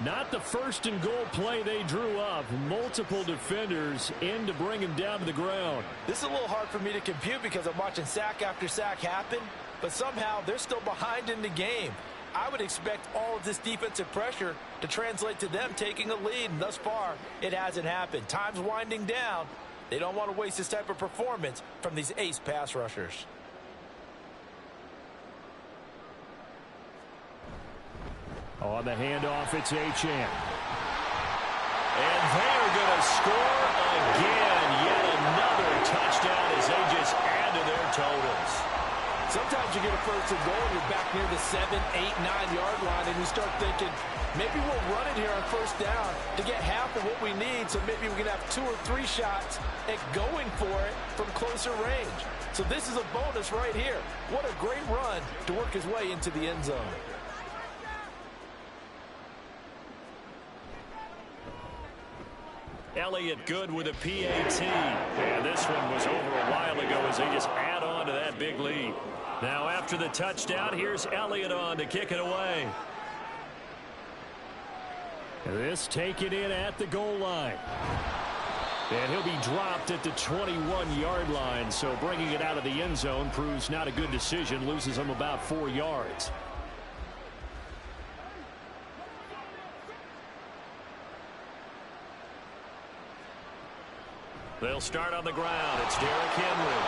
Not the 1st and goal play they drew up. Multiple defenders in to bring him down to the ground. This is a little hard for me to compute because I'm watching sack after sack happen, but somehow they're still behind in the game. I would expect all of this defensive pressure to translate to them taking a lead, and thus far, it hasn't happened. Time's winding down. They don't want to waste this type of performance from these ace pass rushers. On the handoff, it's Achane. And they're going to score again. Yet another touchdown as they just add to their totals. Sometimes you get a 1st and goal, you're back near the 7, 8, 9-yard line, and you start thinking, maybe we'll run it here on 1st down to get half of what we need, so maybe we can have 2 or 3 shots at going for it from closer range. So this is a bonus right here. What a great run to work his way into the end zone. Elliott good with a PAT. And this one was over a while ago as they just add on to that big lead. Now after the touchdown, here's Elliott on to kick it away. This taken in at the goal line. And he'll be dropped at the 21-yard line, so bringing it out of the end zone proves not a good decision, loses him about 4 yards. They'll start on the ground. It's Derrick Henry.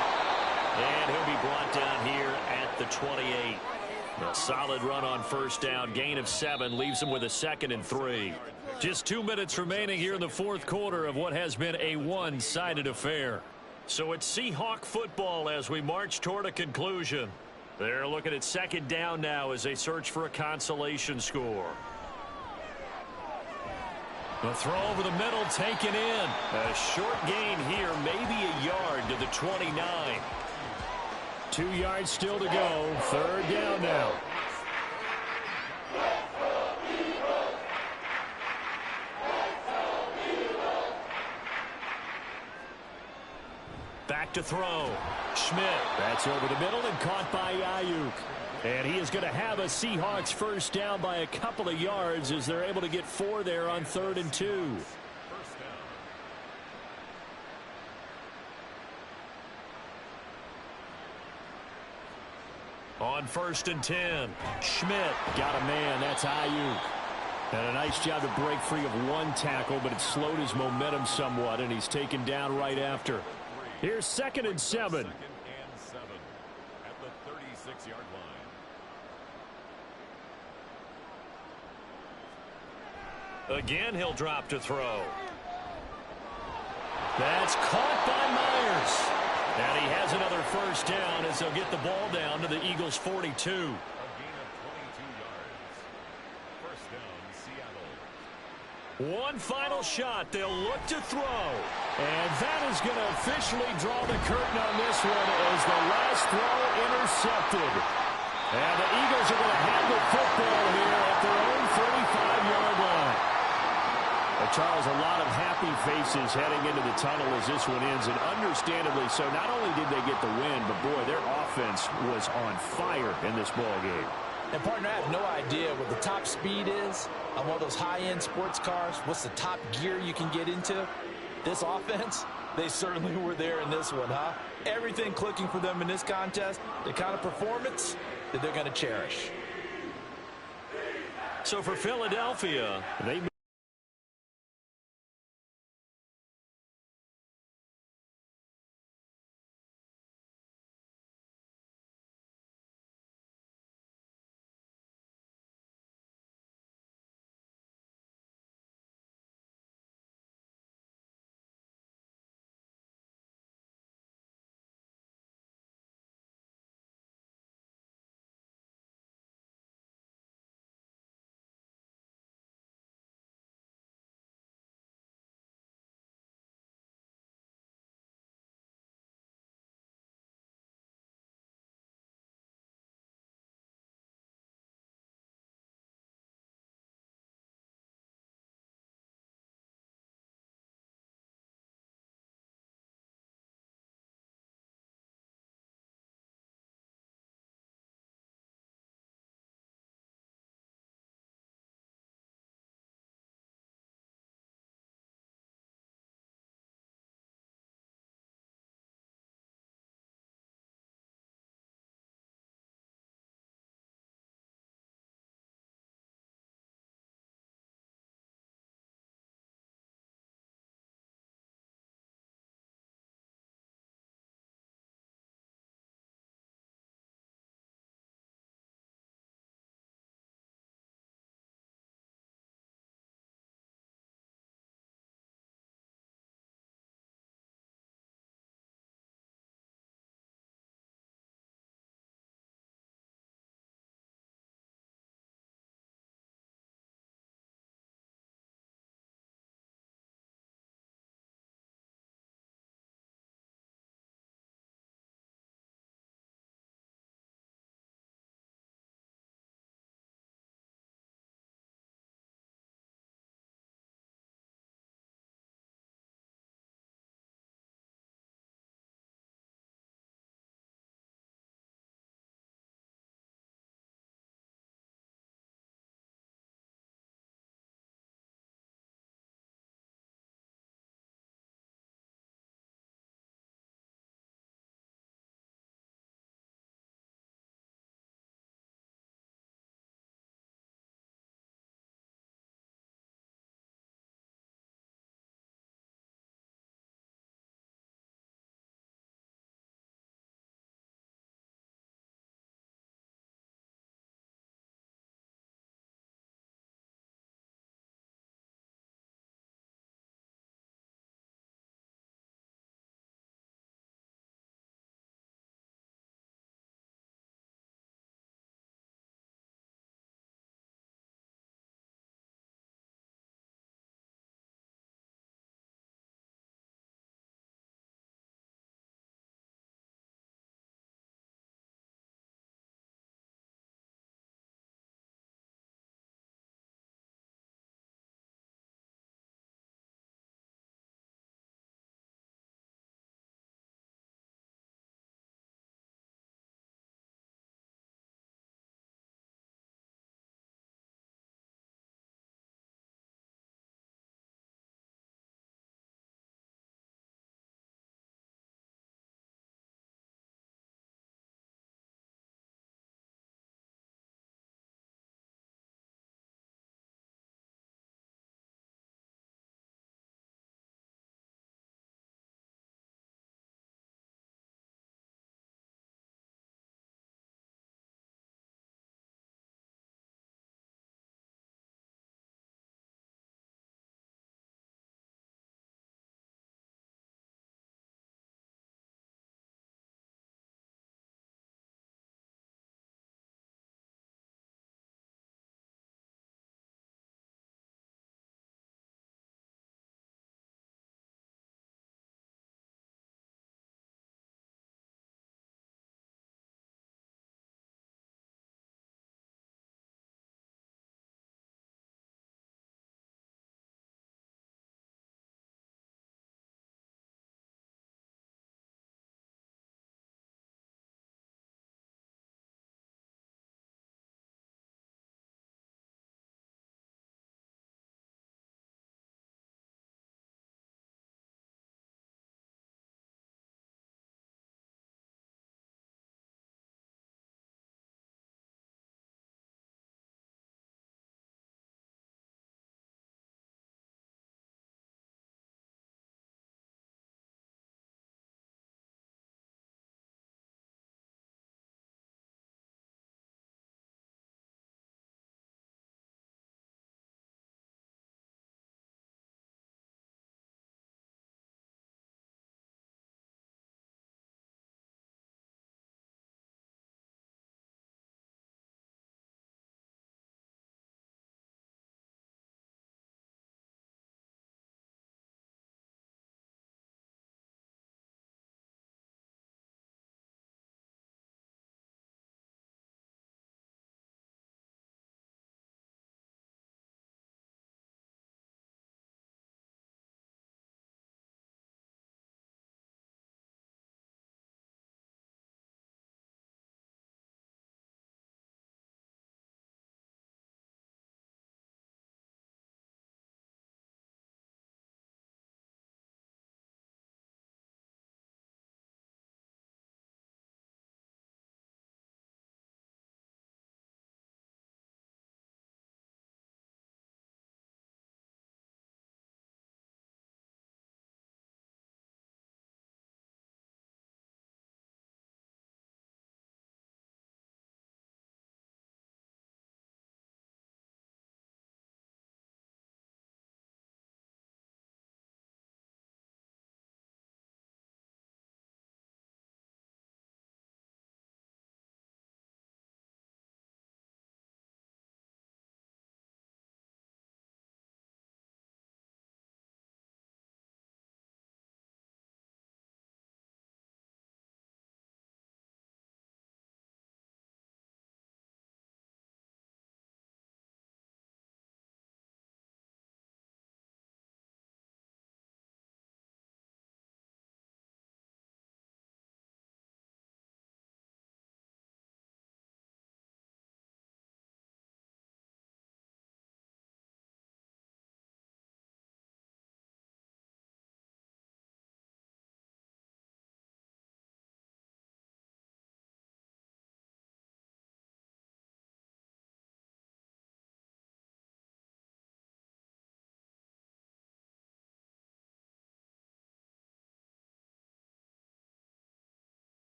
And he'll be brought down here at the 28. A solid run on first down. Gain of 7 leaves him with a 2nd and 3. Just 2 minutes remaining here in the fourth quarter of what has been a one-sided affair. So it's Seahawk football as we march toward a conclusion. They're looking at 2nd down now as they search for a consolation score. The throw over the middle taken in. A short gain here, maybe a yard to the 29. 2 yards still to go. 3rd down now. Back to throw. Schmidt. That's over the middle and caught by Ayuk. And he is going to have a Seahawks first down by a couple of yards as they're able to get 4 there on 3rd and 2. On 1st and 10. Schmidt got a man. That's Ayuk. And a nice job to break free of 1 tackle, but it slowed his momentum somewhat, and he's taken down right after. Here's 2nd and 7. 2nd and 7 at the 36-yard line. Again, he'll drop to throw. That's caught by Myers. And he has another first down as they'll get the ball down to the Eagles' 42. A gain of 22 yards. First down, Seattle. One final shot. They'll look to throw. And that is going to officially draw the curtain on this one as the last throw intercepted. And the Eagles are going to have the football here at their own 35-yard line. Charles, a lot of happy faces heading into the tunnel as this one ends, and understandably so. Not only did they get the win, but boy, their offense was on fire in this ball game. And partner, I have no idea what the top speed is on one of those high-end sports cars. What's the top gear you can get into? This offense, they certainly were there in this one, huh? Everything clicking for them in this contest, the kind of performance that they're going to cherish. So for Philadelphia, they